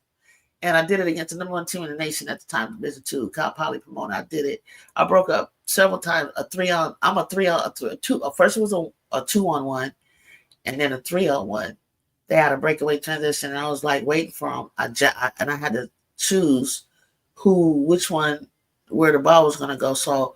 and I did it against the number one team in the nation at the time, Division II, Cal Poly Pomona. I did it. I broke up several times. A 3-on. I'm a 3-on. A 2. First it was a 2-on-1, and then a 3-on-1. They had a breakaway transition, and I was like waiting for them. And I had to choose which one, where the ball was going to go. So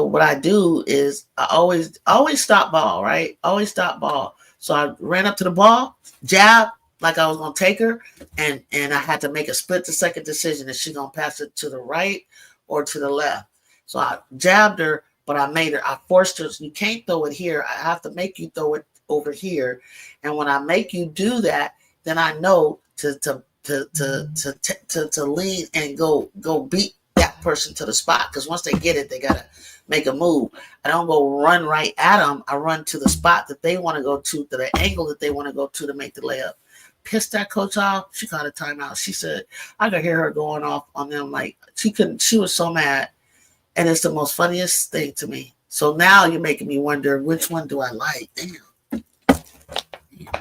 what I do is I always stop ball, right? Always stop ball. So I ran up to the ball, jab, like I was going to take her, and I had to make a split-second decision. Is she going to pass it to the right or to the left? So I jabbed her, but I forced her. You can't throw it here. I have to make you throw it over here. And when I make you do that, then I know to lean and go beat that person to the spot. Because once they get it, they got to make a move. I don't go run right at them. I run to the spot that they want to go to the angle that they want to go to make the layup. Pissed that coach off. She called a timeout. She said, I could hear her going off on them. Like she was so mad. And it's the most funniest thing to me. So now you're making me wonder, which one do I like? Damn, now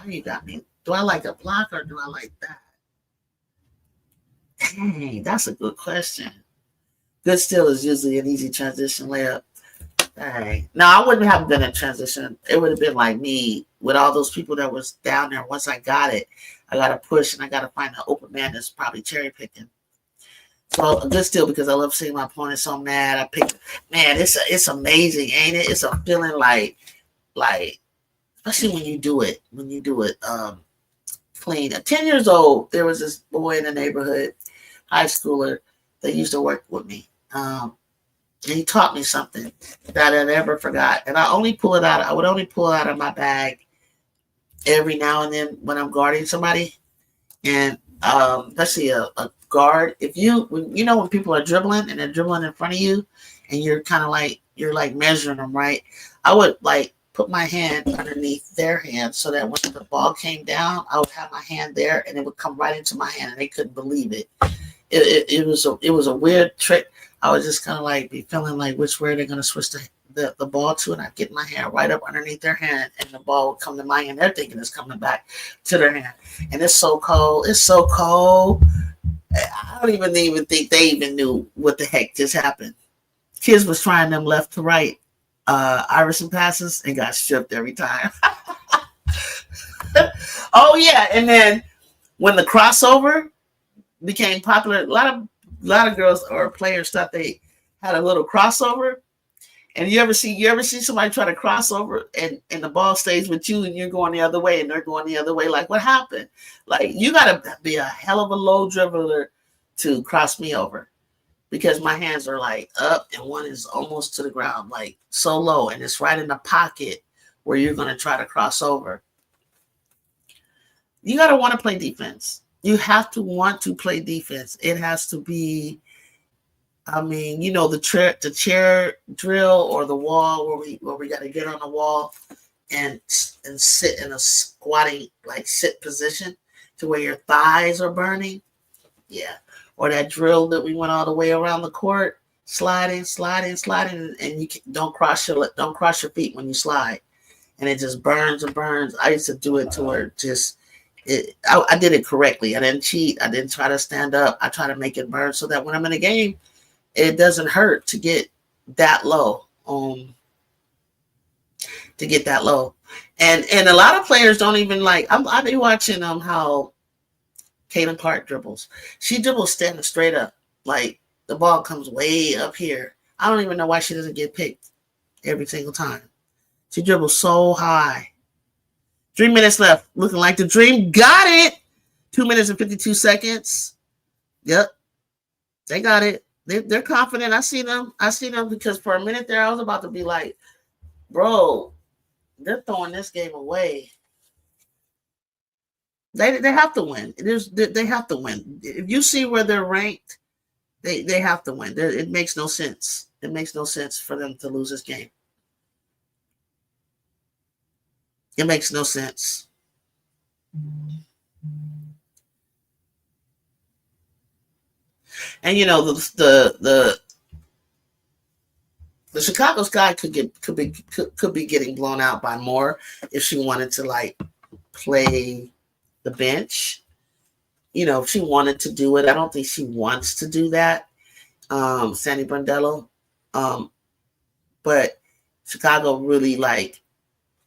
you got me. Do I like a block or do I like that? Dang, that's a good question. Good steal is usually an easy transition layup. Dang. No, I wouldn't have been in transition. It would have been like me with all those people that was down there. Once I got it, I got to push and I got to find an open man that's probably cherry picking. So a good steal because I love seeing my opponent so mad. I pick, man, it's amazing, ain't it? It's a feeling like, especially when you do it clean. At 10 years old, there was this boy in the neighborhood, high schooler, that used to work with me. And he taught me something that I never forgot. And I would only pull it out of my bag every now and then when I'm guarding somebody. And especially a guard, when people are dribbling and they're dribbling in front of you and you're kind of like, you're like measuring them, right? I would like put my hand underneath their hand so that when the ball came down, I would have my hand there and it would come right into my hand and they couldn't believe it. It was a weird trick. I would just kind of like be feeling like which way they're going to switch the ball to, and I get my hand right up underneath their hand and the ball would come to my hand. They're thinking it's coming back to their hand. And it's so cold. It's so cold. I don't even think they even knew what the heck just happened. Kids was trying them left to right Iverson passes and got stripped every time. Oh yeah, and then when the crossover became popular, a lot of girls or players thought they had a little crossover. And you ever see somebody try to cross over and the ball stays with you and you're going the other way and they're going the other way? Like, what happened? Like, you got to be a hell of a low dribbler to cross me over because my hands are like up and one is almost to the ground, like so low, and it's right in the pocket where you're going to try to cross over. You got to want to play defense. You have to want to play defense. It has to be, the chair drill or the wall where we got to get on the wall and sit in a squatting, like sit position to where your thighs are burning. Yeah. Or that drill that we went all the way around the court, sliding, and you don't cross your feet when you slide, and it just burns and burns. I used to do it to where I did it correctly. I didn't cheat. I didn't try to stand up. I try to make it burn so that when I'm in a game, it doesn't hurt to get that low. And a lot of players don't even like. I've been watching how Caitlin Clark dribbles. She dribbles standing straight up, like the ball comes way up here. I don't even know why she doesn't get picked every single time. She dribbles so high. 3 minutes left. Looking like the Dream got it. 2 minutes and 52 seconds. Yep, they got it. They're confident. I see them because for a minute there, I was about to be like, bro, they're throwing this game away. They have to win. They have to win. If you see where they're ranked, they have to win. It makes no sense. It makes no sense for them to lose this game. It makes no sense. And the Chicago Sky could be getting blown out by more if she wanted to like play the bench. If she wanted to do it. I don't think she wants to do that. Sandy Brondello. But Chicago really like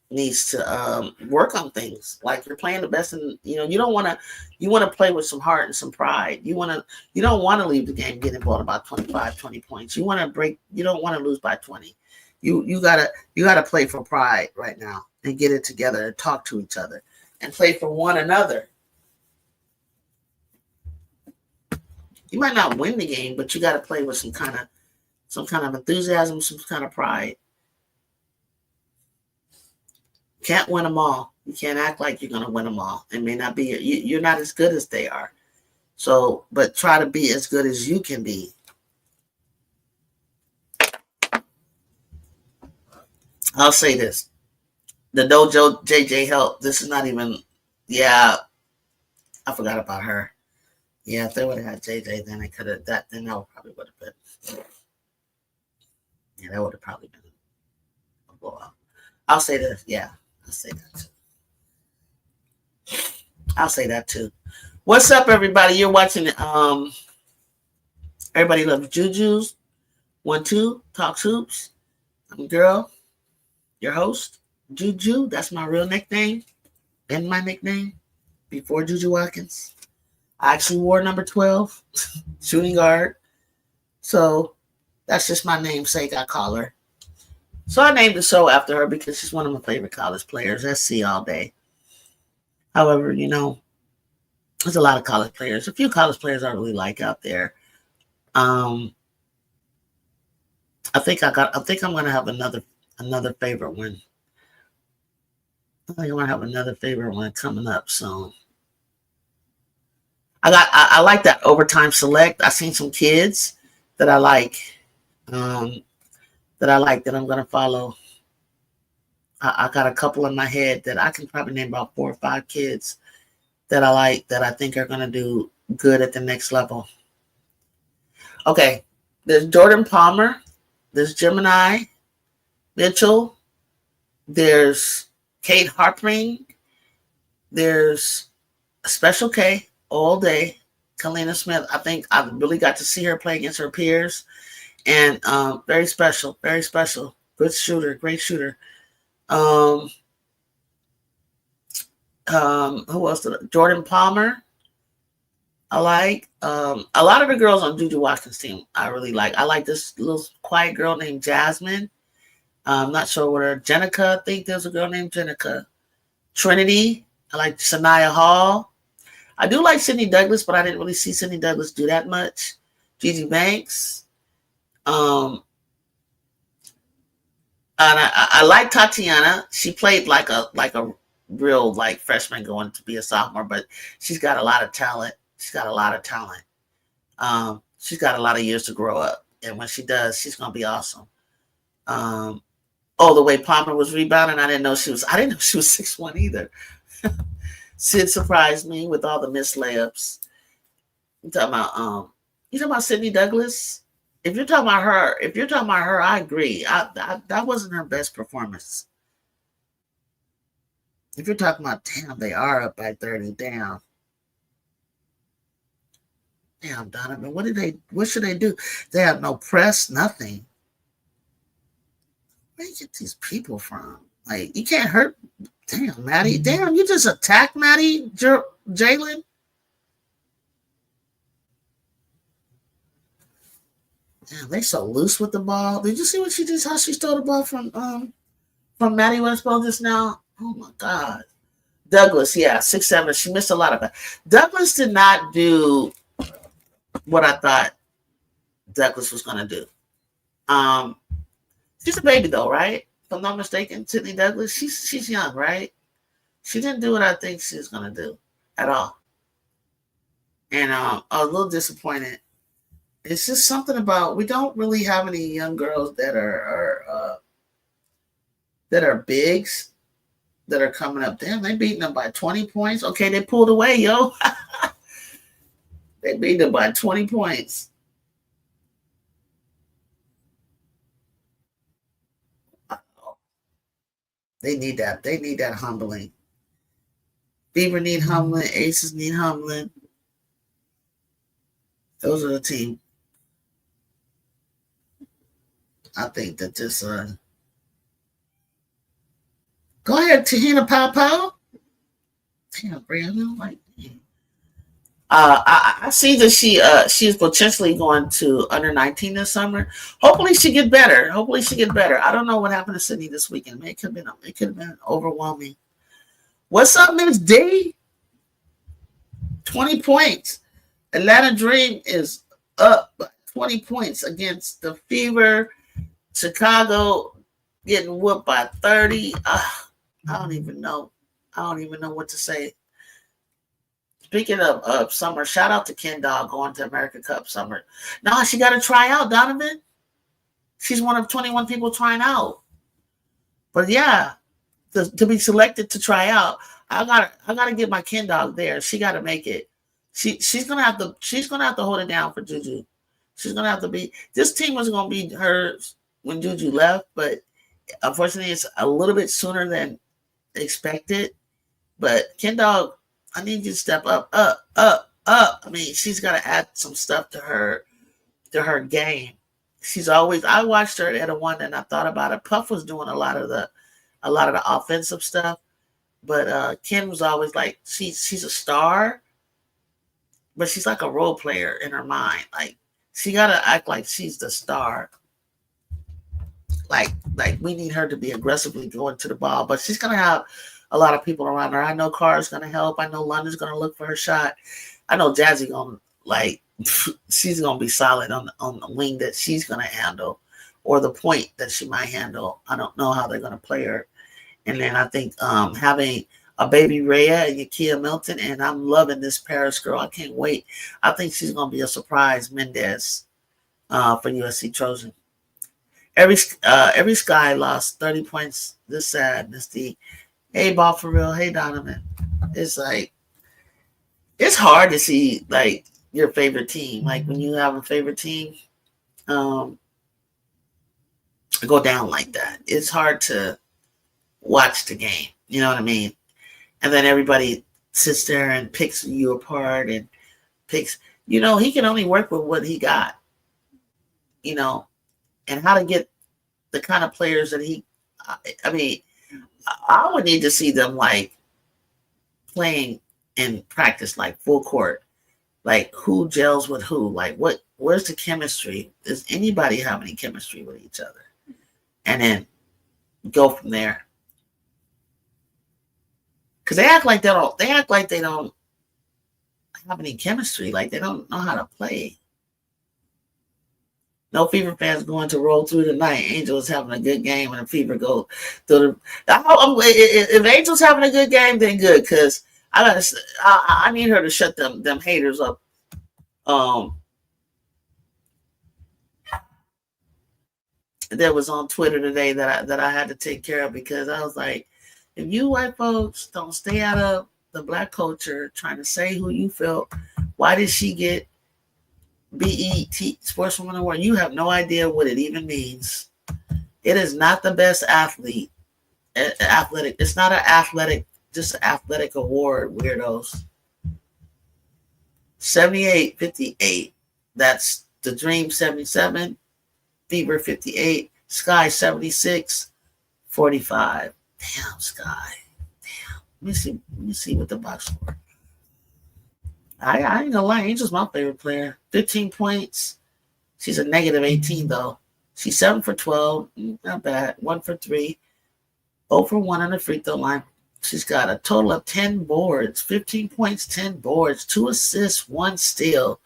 needs to work on things. Like, you're playing the best, and you want to play with some heart and some pride. You don't want to leave the game getting blown about 25, 20 points. You want to break. You don't want to lose by 20. You gotta play for pride right now and get it together and talk to each other and play for one another. You might not win the game, but you got to play with some kind of enthusiasm, some kind of pride. Can't win them all. You can't act like you're going to win them all. It may not be. You're not as good as they are. So, but try to be as good as you can be. I'll say this. The Dojo JJ help. This is not even. Yeah, I forgot about her. Yeah, if they would have had JJ, then they could have. Then that probably would have been. Yeah, that would have probably been a blowout. I'll say this. Yeah. I'll say that too. What's up, everybody? You're watching Everybody Loves Juju's 1-2 Talks Hoops. I'm girl, your host, Juju. That's my real nickname and my nickname. before Juju Watkins. I actually wore number 12, shooting guard. So that's just my namesake. I call her. So I named the show after her because she's one of my favorite college players. SC all day. However, there's a lot of college players. A few college players I really like out there. I think I'm gonna have another favorite one. I think I'm gonna have another favorite one coming up soon. I like that overtime select. I seen some kids that I like. That I'm gonna follow. I got a couple in my head that I can probably name about 4 or 5 kids that I like that I think are gonna do good at the next level. Okay, there's Jordan Palmer, there's Gemini Mitchell, there's Kate Harpring, there's Special K all day, Kalina Smith. I think I really got to see her play against her peers, and very special, good shooter, great shooter. Who else? Jordan Palmer. I like a lot of the girls on Juju Watkins' team. I really like. I like this little quiet girl named Jasmine. I'm not sure what her. Jenica. I think there's a girl named Jenica. Trinity. I like Sanaya Hall. I do like Sydney Douglas, but I didn't really see Sydney Douglas do that much. Gigi Banks. And I like Tatiana. She played like a real freshman going to be a sophomore, but she's got a lot of talent. She's got a lot of years to grow up, and when she does, she's gonna be awesome. The way Palmer was rebounding, I didn't know she was 6'1" either. Sid surprised me with all the missed layups. You talking about Sydney Douglas? If you're talking about her, I agree. That wasn't her best performance. If you're talking about, damn, they are up by 30, damn, Donovan, what should they do? They have no press, nothing. Where do you get these people from? You can't hurt. Damn, Maddie. Damn, you just attacked Maddie, Jalen. Damn, they so loose with the ball. Did you see how she stole the ball from Maddie Westball just now? Oh my God. Douglas, yeah, 6'7". She missed a lot of it. Douglas did not do what I thought Douglas was gonna do. She's a baby though, right? If I'm not mistaken, Sydney Douglas. She's young, right? She didn't do what I think she was gonna do at all. And I was a little disappointed. It's just something about, we don't really have any young girls that are bigs that are coming up. Damn, they beating them by 20 points. Okay, they pulled away, yo. They beat them by 20 points. They need that. They need that humbling. Beaver need humbling. Aces need humbling. Those are the team. I think that this. Go ahead, Tahina Pow. Damn, Brianna, I see that she's potentially going to under 19 this summer. Hopefully she get better. I don't know what happened to Sydney this weekend. It could have been overwhelming. What's up, Miss D? 20 points. Atlanta Dream is up 20 points against the Fever. Chicago getting whooped by 30. I don't even know what to say. Speaking of summer, shout out to Ken Dog going to America Cup summer. No, she got to try out, Donovan. She's one of 21 people trying out. But yeah, to be selected to try out, I gotta get my Ken Dog there. She got to make it. She's gonna have to hold it down for Juju. She's gonna have to be. This team was gonna be hers when Juju left, but unfortunately, it's a little bit sooner than expected. But Ken Dog, I need you to step up. I mean, she's got to add some stuff to her game. I watched her at a one and I thought about it. Puff was doing a lot of the offensive stuff, But Kim was always like she's a star, but she's like a role player in her mind. Like she gotta act like she's the star. Like we need her to be aggressively going to the ball, but she's gonna have a lot of people around her. I know Carr's gonna help. I know London's gonna look for her shot. I know Jazzy gonna like she's gonna be solid on the wing that she's gonna handle, or the point that she might handle. I don't know how they're gonna play her. And then I think having a baby Rhea and Yakia Milton, and I'm loving this Paris girl. I can't wait. I think she's gonna be a surprise Mendez for USC Trojan. Every Sky lost 30 points. This sad, Misty. Hey, Ball for real. Hey, Donovan. It's like it's hard to see like your favorite team. Like when you have a favorite team, go down like that. It's hard to watch the game. You know what I mean? And then everybody sits there and picks you apart and picks. You know, he can only work with what he got. You know, and how to get the kind of players that he. I mean, I would need to see them like playing in practice, like full court, like who gels with who, like where's the chemistry? Does anybody have any chemistry with each other? And then go from there. Because they act like they don't. They act like they don't have any chemistry. Like they don't know how to play. No Fever fans going to roll through the night. Angel is having a good game, and the Fever go through the. If Angel's having a good game, then good. Because I need her to shut them haters up. That was on Twitter today that I had to take care of, because I was like, if you white folks don't stay out of the black culture trying to say who you felt, why did she get BET Sportswoman Award? You have no idea what it even means. It is not the best athletic. It's not an athletic, just an athletic award, weirdos. 78-58. That's the Dream 77, Fever 58, Sky 76, 45. Damn, Sky. Damn. Let me see what the box score. I ain't gonna lie, Angel's my favorite player. 15 points. She's a negative 18 though. She's 7 for 12. Not bad. 1 for 3. 0 for 1 on the free throw line. She's got a total of 10 boards. 15 points, 10 boards, 2 assists, 1 steal.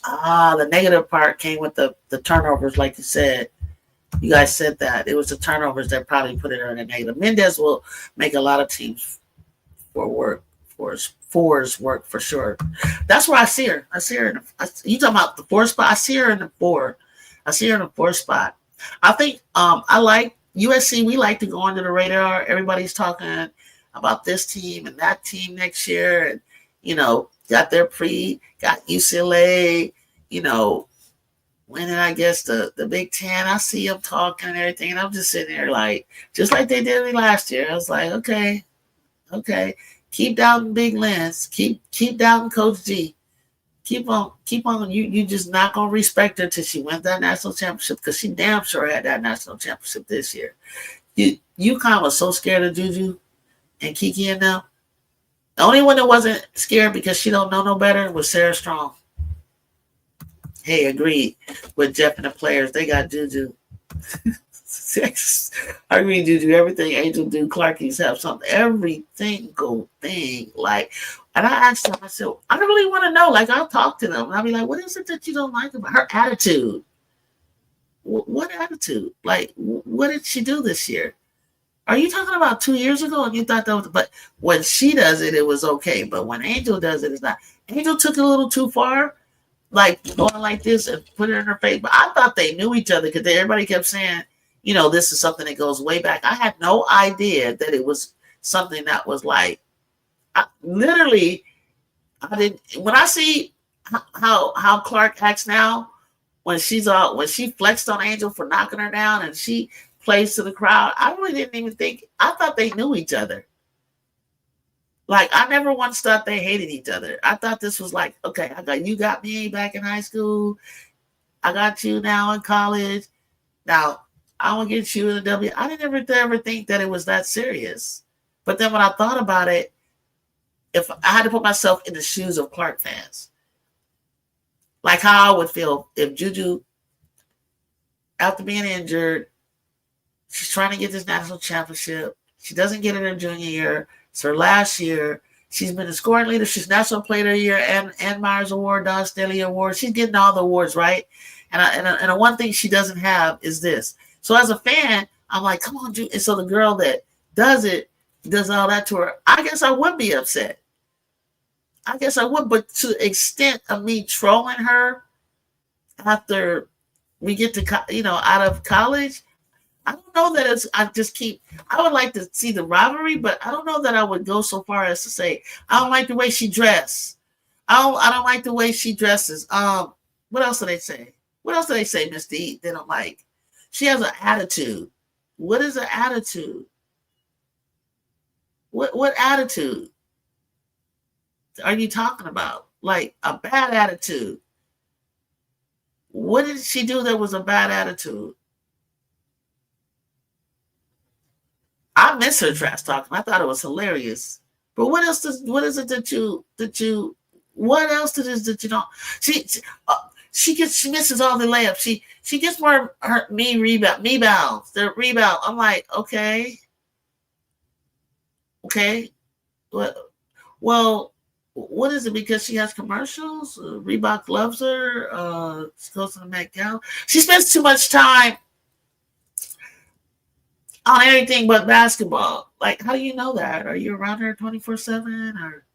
The negative part came with the turnovers, like you said. You guys said that. It was the turnovers that probably put her in a negative. Mendez will make a lot of teams for fours work for sure. That's where I see her. You talking about the 4 spot? I see her in the 4. I see her in the 4 spot. I think I like USC. We like to go under the radar. Everybody's talking about this team and that team next year, and got UCLA, winning, I guess, the Big Ten. I see them talking and everything, and I'm just sitting there like, just like they did me last year. I was like, okay. Keep down Big Lens. Keep down Coach G. Keep on. You just not gonna respect her till she wins that national championship, because she damn sure had that national championship this year. You kind of was so scared of Juju and Kiki and them. The only one that wasn't scared because she don't know no better was Sarah Strong. Hey, agreed with Jeff and the players. They got Juju. I agree, Juju. Everything Angel do, Clarkies have something. Every single thing. Like, and I asked them, I said, I don't really want to know. Like, I'll talk to them. And I'll be like, what is it that you don't like about her attitude? What attitude? Like, what did she do this year? Are you talking about 2 years ago? And you thought that was, but when she does it, it was okay. But when Angel does it, it's not. Angel took it a little too far, like going like this and put it in her face. But I thought they knew each other, because everybody kept saying, this is something that goes way back. I had no idea that it was something that was like, I didn't. When I see how Clark acts now, when she flexed on Angel for knocking her down and she plays to the crowd, I really didn't even think. I thought they knew each other. Like, I never once thought they hated each other. I thought this was like, okay, you got me back in high school. I got you now in college. Now, I want to get you in the W. I didn't ever think that it was that serious. But then when I thought about it, if I had to put myself in the shoes of Clark fans, like how I would feel if Juju, after being injured, she's trying to get this national championship. She doesn't get it in her junior year. It's her last year. She's been a scoring leader. She's National Player of the Year and Myers Award, Don Stanley Award. She's getting all the awards, right? And the one thing she doesn't have is this. So as a fan, I'm like, come on, Juju. And so the girl that does it, does all that to her, I guess I would be upset. I guess I would, but to the extent of me trolling her after we get to, out of college, I don't know that it's, I would like to see the rivalry, but I don't know that I would go so far as to say, I don't like the way she dressed. I don't like the way she dresses. What else do they say? What else do they say, Miss D? They don't like. She has an attitude. What is an attitude? What attitude are you talking about? Like a bad attitude. What did she do that was a bad attitude? I miss her trash talking. I thought it was hilarious. But what else what is it that you what else it is that you don't she misses all the layups. She gets more rebounds. The rebound. I'm like, okay. Well, what is it? Because she has commercials? Reebok loves her. She goes to the Met Gala. She spends too much time on anything but basketball. Like, how do you know that? Are you around her 24/7? Or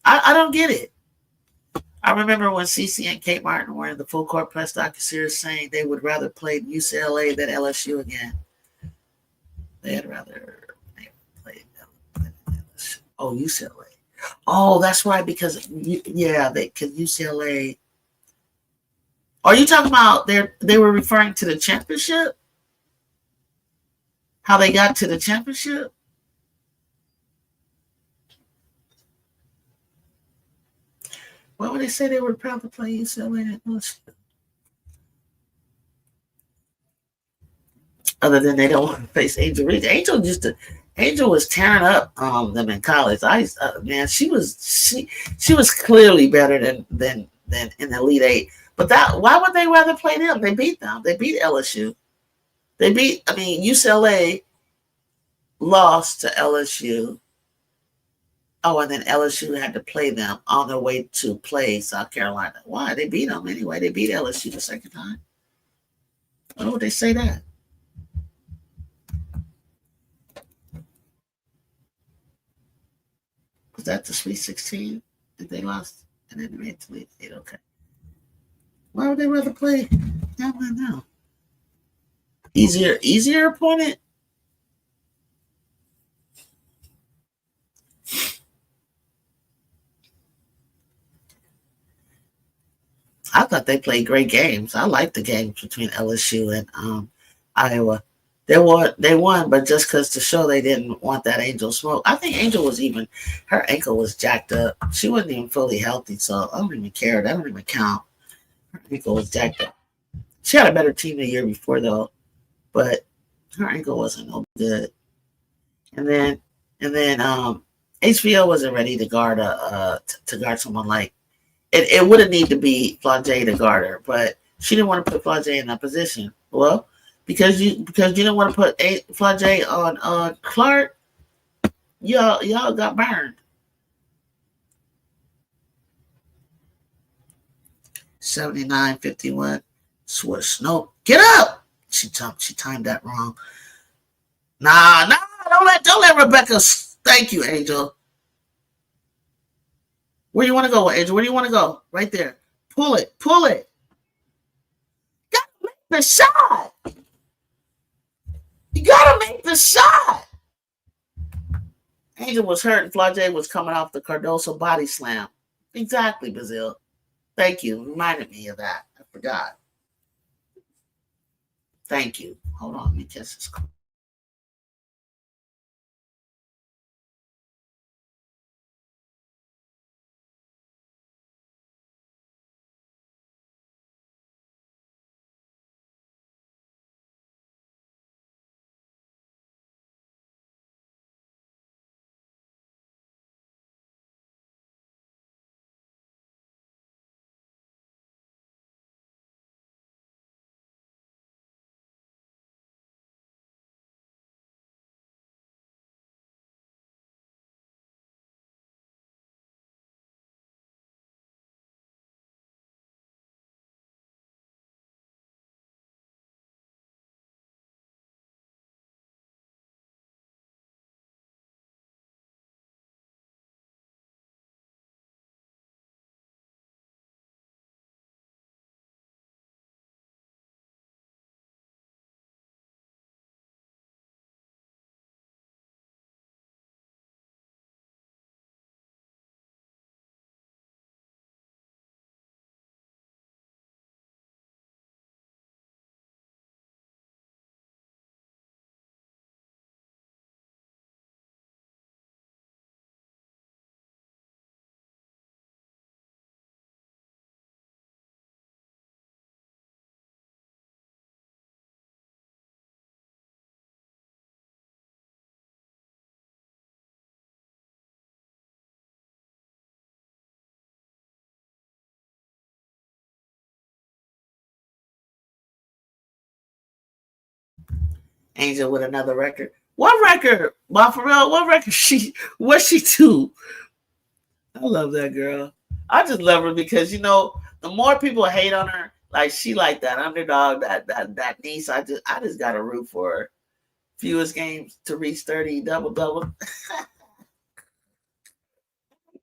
I don't get it. I remember when CeCe and Kate Martin were in the Full Court Press docuseries saying they would rather play UCLA than LSU again. They'd rather play LSU. Oh, UCLA. Oh, that's right. Because UCLA. Are you talking about they were referring to the championship? How they got to the championship? Why would they say they were proud to play UCLA? Other than they don't want to face Angel Reese. Angel was tearing up them in college. Man, she was clearly better than in the Elite Eight. But why would they rather play them? They beat them. They beat LSU. UCLA lost to LSU. Oh, and then LSU had to play them on their way to play South Carolina. Why? They beat them anyway. They beat LSU the second time. Why would they say that? Was that the Sweet 16 that they lost? And then they made the Elite Eight. Okay. Why would they rather play them than now? Easier opponent? I thought they played great games. I liked the games between LSU and Iowa. They won, but just because to show they didn't want that Angel smoke. I think Angel was her ankle was jacked up. She wasn't even fully healthy, so I don't even care. That don't even count. Her ankle was jacked up. She had a better team the year before though, but her ankle wasn't no good. And then HBO wasn't ready to guard to guard someone like it would have needed to be Flau'jae to guard her, but she didn't want to put Flau'jae in that position. Well, because you didn't want to put Flau'jae on Clark, y'all got burned. 79-51. Swish. No, get up. She timed that wrong. Nah, don't let Rebecca. Thank you, Angel. Where do you want to go, Angel? Where do you want to go? Right there. Pull it. Gotta make the shot. You gotta make the shot. Angel was hurt and Flau'jae was coming off the Cardoso body slam. Exactly, Brazil. Thank you. Reminded me of that. I forgot. Thank you. Hold on. Let me kiss this. Angel with another record. What record? Well, for real, what record what she do? I love that girl. I just love her because the more people hate on her, like she like that underdog, that niece. I just gotta root for her. Fewest games to reach 30 double.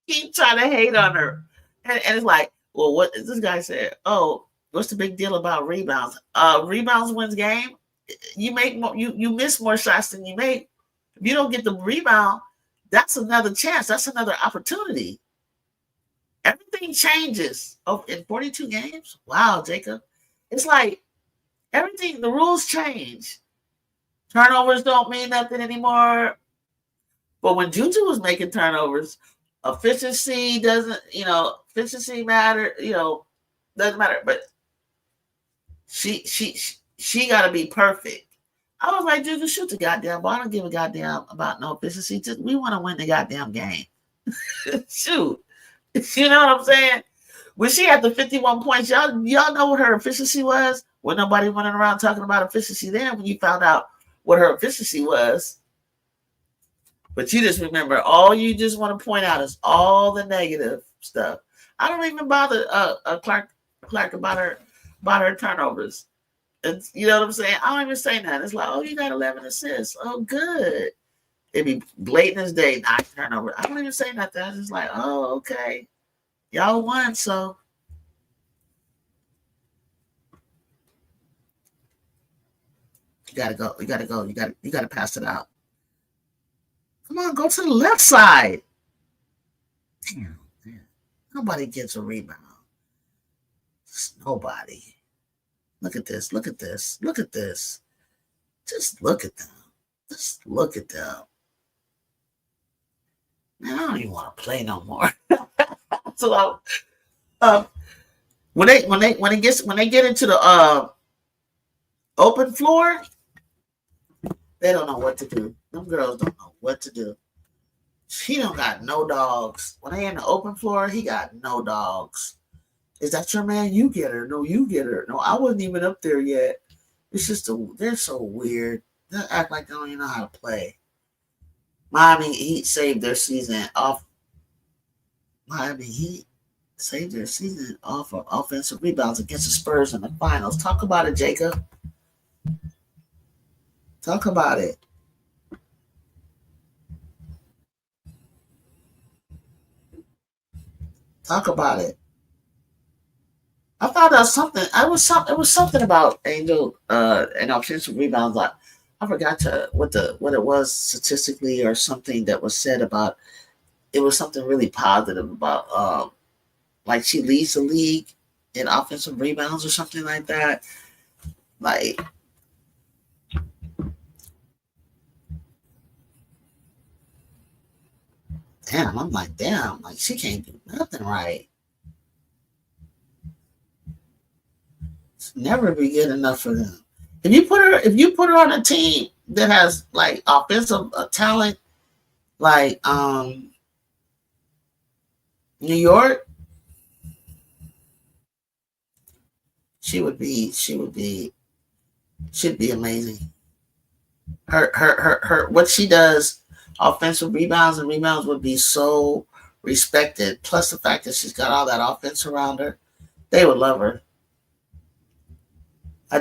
Keep trying to hate on her. And it's like, well, what this guy said? Oh, what's the big deal about rebounds? Rebounds wins game. You make more, you miss more shots than you make. If you don't get the rebound, that's another chance. That's another opportunity. Everything changes. Oh, in 42 games? Wow, Jacob. It's like everything, the rules change. Turnovers don't mean nothing anymore. But when Juju was making turnovers, efficiency efficiency matter, doesn't matter. But she got to be perfect. I was like, Juju, shoot the goddamn ball. I don't give a goddamn about no efficiency. Just, we want to win the goddamn game. Shoot. You know what I'm saying? When she had the 51 points, y'all know what her efficiency was? When nobody running around talking about efficiency then when you found out what her efficiency was. But you just remember, all you just want to point out is all the negative stuff. I don't even bother Clark about her turnovers. And you know what I'm saying? I don't even say that. It's like, oh, you got 11 assists. Oh, good. It'd be blatant as day, 9 turnovers. I don't even say nothing. I'm just like, oh, okay. Y'all won, so. You gotta go. You gotta go. You gotta pass it out. Come on, go to the left side. Damn. Nobody gets a rebound. Just nobody. Look at this. Look at this. Look at this. Just look at them. Just look at them. Man, I don't even want to play no more. So when they get into the open floor, they don't know what to do. Them girls don't know what to do. He don't got no dogs. When they in the open floor, he got no dogs. Is that your man? You get her. No, you get her. No, I wasn't even up there yet. It's just they're so weird. They act like they don't even know how to play. Miami Heat saved their season off. Miami Heat saved their season off of offensive rebounds against the Spurs in the finals. Talk about it, Jacob. Talk about it. Talk about it. I thought that was something. It was something about Angel and offensive rebounds. I forgot what it was statistically or something that was said about. It was something really positive about like she leads the league in offensive rebounds or something like that. Like, damn, I'm like, damn, like she can't do nothing right. It's never be good enough for them. If you put her on a team that has like offensive talent, like New York, should be amazing. Her what she does, offensive rebounds and rebounds would be so respected. Plus the fact that she's got all that offense around her, they would love her.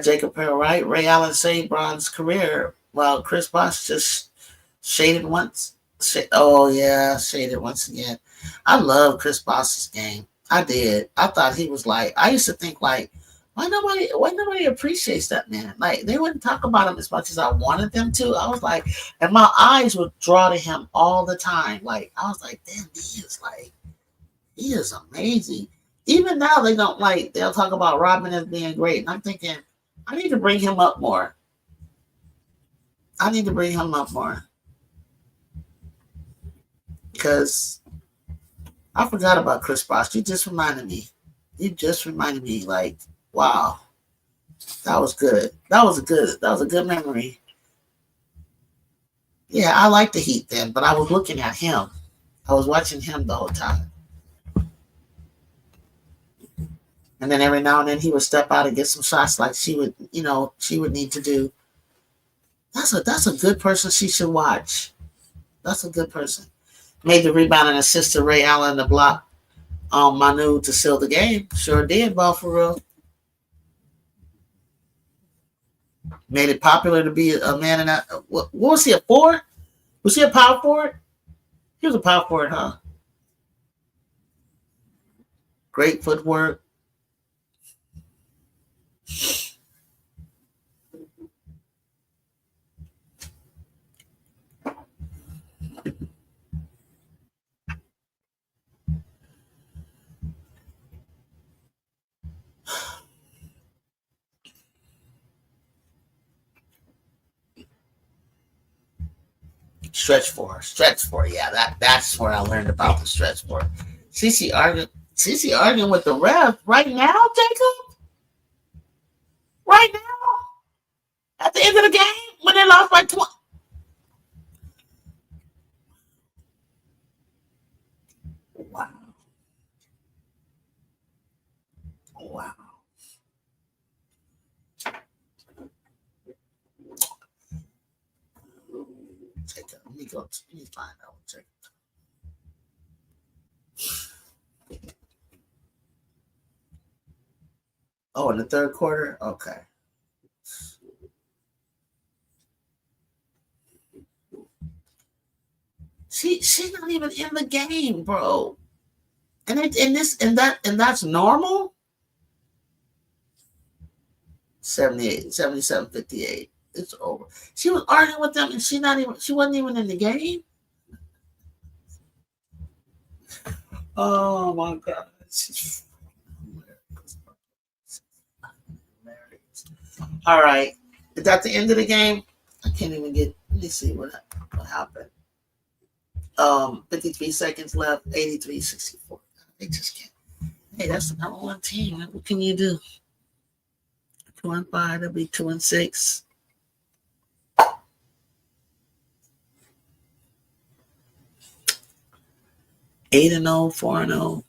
Jacob Pearl, right? Ray Allen saved Bron's career while Chris Bosh just shaded once. Oh yeah, shaded once again. I love Chris Bosh's game. I did. I thought he was like. I used to think like, why nobody appreciates that man? Like they wouldn't talk about him as much as I wanted them to. I was like, and my eyes would draw to him all the time. Like I was like, damn, he is amazing. Even now they don't like. They'll talk about Robin as being great, and I'm thinking, I need to bring him up more. Because I forgot about Chris Bosh. You just reminded me. Like, wow, that was good. That was a good memory. Yeah, I like the Heat then, but I was looking at him. I was watching him the whole time. And then every now and then he would step out and get some shots like she would need to do. That's a good person she should watch. That's a good person. Made the rebound and assist to Ray Allen the block on Manu to seal the game. Sure did, ball for real. Made it popular to be a man in that. What was he, a forward? Was he a power forward? He was a power forward, huh? Great footwork. Stretch four. Yeah, that's where I learned about the stretch four. CC arguing with the ref right now, Jacob. Right now, at the end of the game when they lost by 20. Wow. Wow. Jacob, let me find out. Jacob. Oh, in the third quarter? Okay. She's not even in the game, bro. And that's normal? 78, 77, 58. It's over. She was arguing with them and she wasn't even in the game. Oh my god. All right. Is that the end of the game? I can't even get. Let me see what happened. 53 seconds left. 83-64. They just can't. Hey, that's the number one team. What can you do? 2-5. That'll be 2-6. 8-0, 4-0.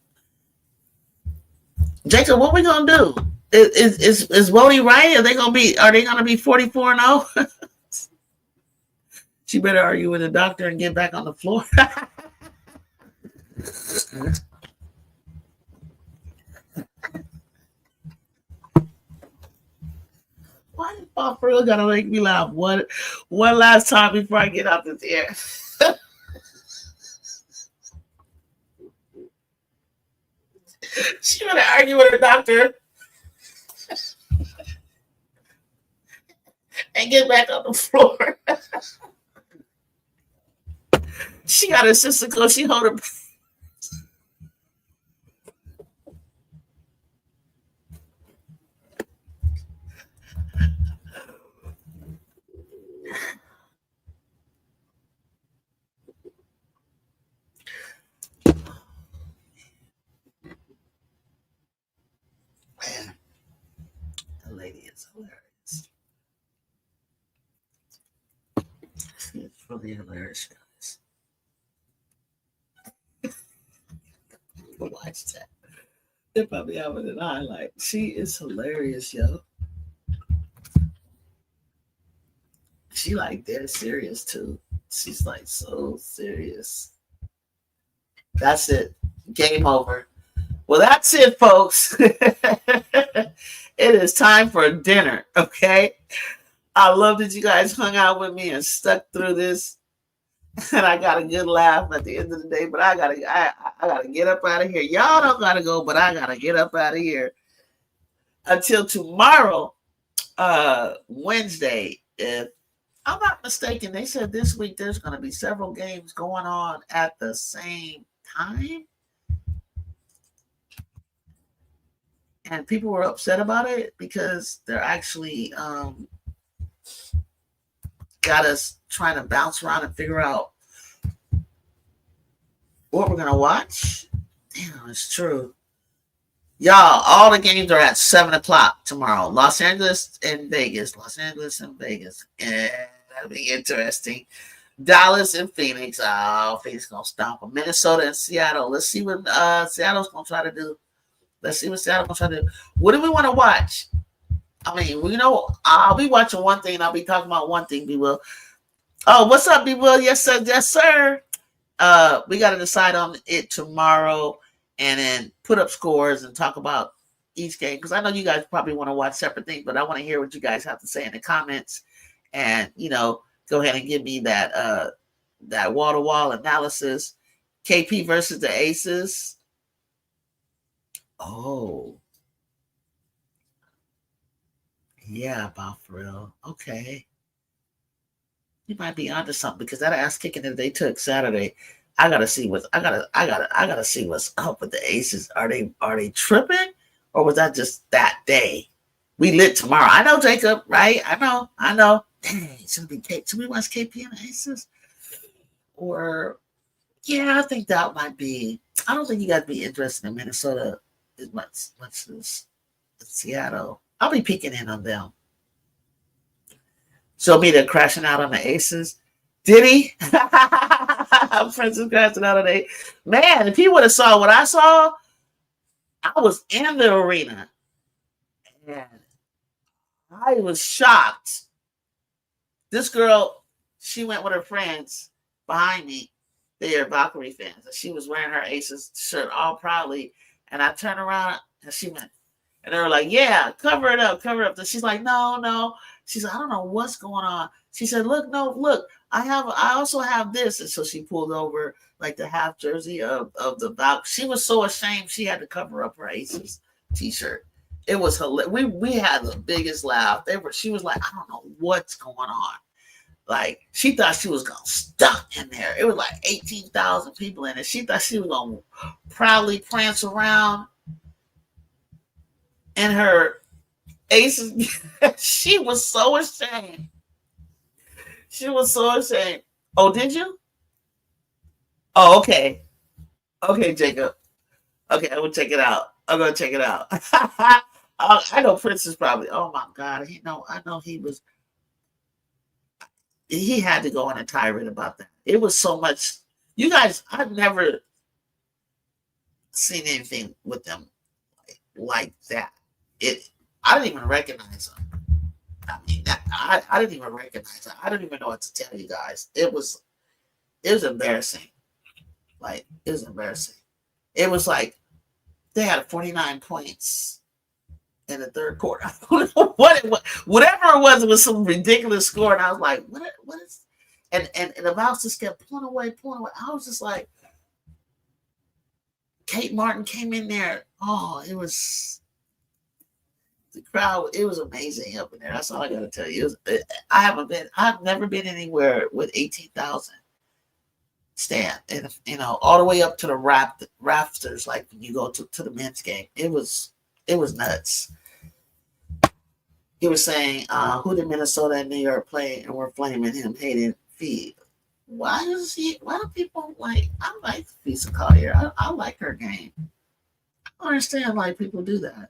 Jacob, what we gonna do? Is Wody right? Are they gonna be 44-0? She better argue with the doctor and get back on the floor. Why did Bob Frill gotta make me laugh? One last time before I get out this air. She better argue with her doctor and get back on the floor. She got her sister close. She hold her. Man, that lady is hilarious. She's really hilarious, guys. Watch that. They're probably having an highlight. She is hilarious, yo. She like dead serious too. She's like so serious. That's it. Game over. Well, that's it, folks. It is time for dinner. Okay. I love that you guys hung out with me and stuck through this. And I got a good laugh at the end of the day, but I gotta get up out of here. Y'all don't gotta go, but I gotta get up out of here. Until tomorrow, Wednesday, if I'm not mistaken, they said this week there's gonna be several games going on at the same time. And people were upset about it because they're actually got us trying to bounce around and figure out what we're gonna watch. Damn, it's true. Y'all, all the games are at 7:00 tomorrow. Los Angeles and Vegas. And that'll be interesting. Dallas and Phoenix. Oh, Phoenix gonna stomp them. Minnesota and Seattle. Let's see what Seattle's gonna try to do. What do we want to watch? I mean, you know, I'll be watching one thing and I'll be talking about one thing, B Will. Oh, what's up, B Will? Yes, sir. Yes, sir. We got to decide on it tomorrow and then put up scores and talk about each game, because I know you guys probably want to watch separate things, but I want to hear what you guys have to say in the comments, and go ahead and give me that wall to wall analysis. KP versus the Aces. Oh, yeah, about for real. Okay, you might be onto something, because that ass kicking that they took Saturday. I gotta see I gotta see what's up with the Aces. Are they tripping, or was that just that day? We lit tomorrow. I know, Jacob, right? I know. Dang, should we watch KP and the Aces? Or yeah, I think that might be. I don't think you guys be interested in Minnesota as much as Seattle. I'll be peeking in on them. Show me they're crashing out on the Aces. Did he? Francis crashing out on the Man, if he would have saw what I saw, I was in the arena. And I was shocked. This girl, she went with her friends behind me. They are Valkyrie fans. And she was wearing her Aces shirt all proudly. And I turned around and she went, and they were like, yeah, cover it up. And she's like, no. She's like, I don't know what's going on. She said, look, I also have this. And so she pulled over like the half jersey of the Valkyrie. She was so ashamed she had to cover up her Aces t-shirt. It was hilarious. We had the biggest laugh. She was like, I don't know what's going on. Like, she thought she was going to stuck in there. It was like 18,000 people in it. She thought she was going to proudly prance around in her Aces. She was so ashamed. Oh, did you? Oh, okay. Okay, Jacob. Okay, I'm going to check it out. I know Prince is probably, oh my God. I know he had to go on a tirade about that. It was so much. You guys, I've never seen anything with them like that. I didn't even recognize them. I mean, I didn't even recognize them. I don't even know what to tell you guys. It was embarrassing. Like, it was embarrassing. It was like they had 49 points in the third quarter. I don't know what it was. Whatever it was some ridiculous score. And I was like, what is, and the mouse just kept pulling away. I was just like, Kate Martin came in there. Oh, it was the crowd. It was amazing up in there. That's all I got to tell you. I've never been anywhere with 18,000 stand, and all the way up to the rafters. Like when you go to the men's game, it was nuts. He was saying, who did Minnesota and New York play, and we're flaming him, hating Fee. Why do people like? I like Fisa Collier. I like her game. I don't understand why people do that.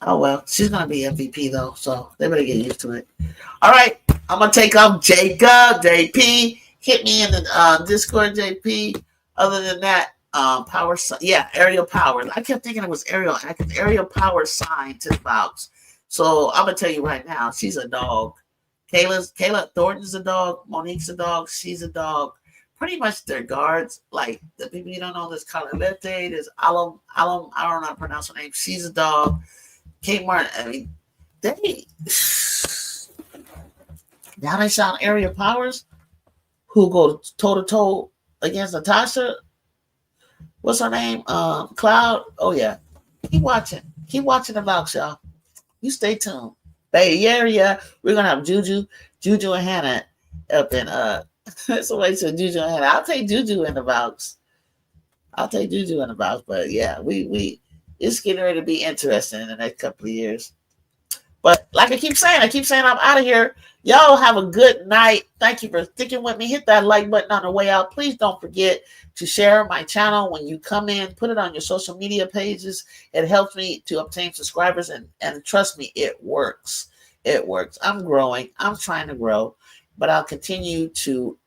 Oh well, she's gonna be MVP though, so they better get used to it. All right, I'm gonna take off Jacob. JP, hit me in the Discord, JP. Other than that, Ariel Power. I kept thinking it was Ariel. Ariel Power signed to the Bucks. So I'm gonna tell you right now, she's a dog. Kayla Thornton's a dog. Monique's a dog. She's a dog. Pretty much their guards, like the people you don't know, there's Carlette, there's Alum, I don't know how to pronounce her name. She's a dog. Kate Martin, I mean, now they sound Ariel Powers, who go toe to toe against Natasha. What's her name? Cloud. Oh yeah. Keep watching the Vox, y'all. You stay tuned. Bay Area. We're gonna have Juju and Hannah up in somebody said Juju and Hannah. I'll take Juju in the Vox. But yeah, we it's getting ready to be interesting in the next couple of years. But like I keep saying I'm out of here. Y'all have a good night. Thank you for sticking with me. Hit that like button on the way out. Please don't forget to share my channel when you come in. Put it on your social media pages. It helps me to obtain subscribers, and trust me, it works. I'm growing. I'm trying to grow, but I'll continue to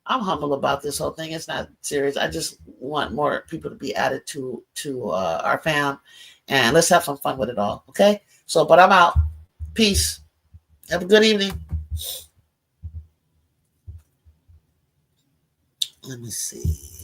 I'm humble about this whole thing. It's not serious. I just want more people to be added to our fam, and let's have some fun with it all. Okay. So, but I'm out. Peace. Have a good evening. Let me see.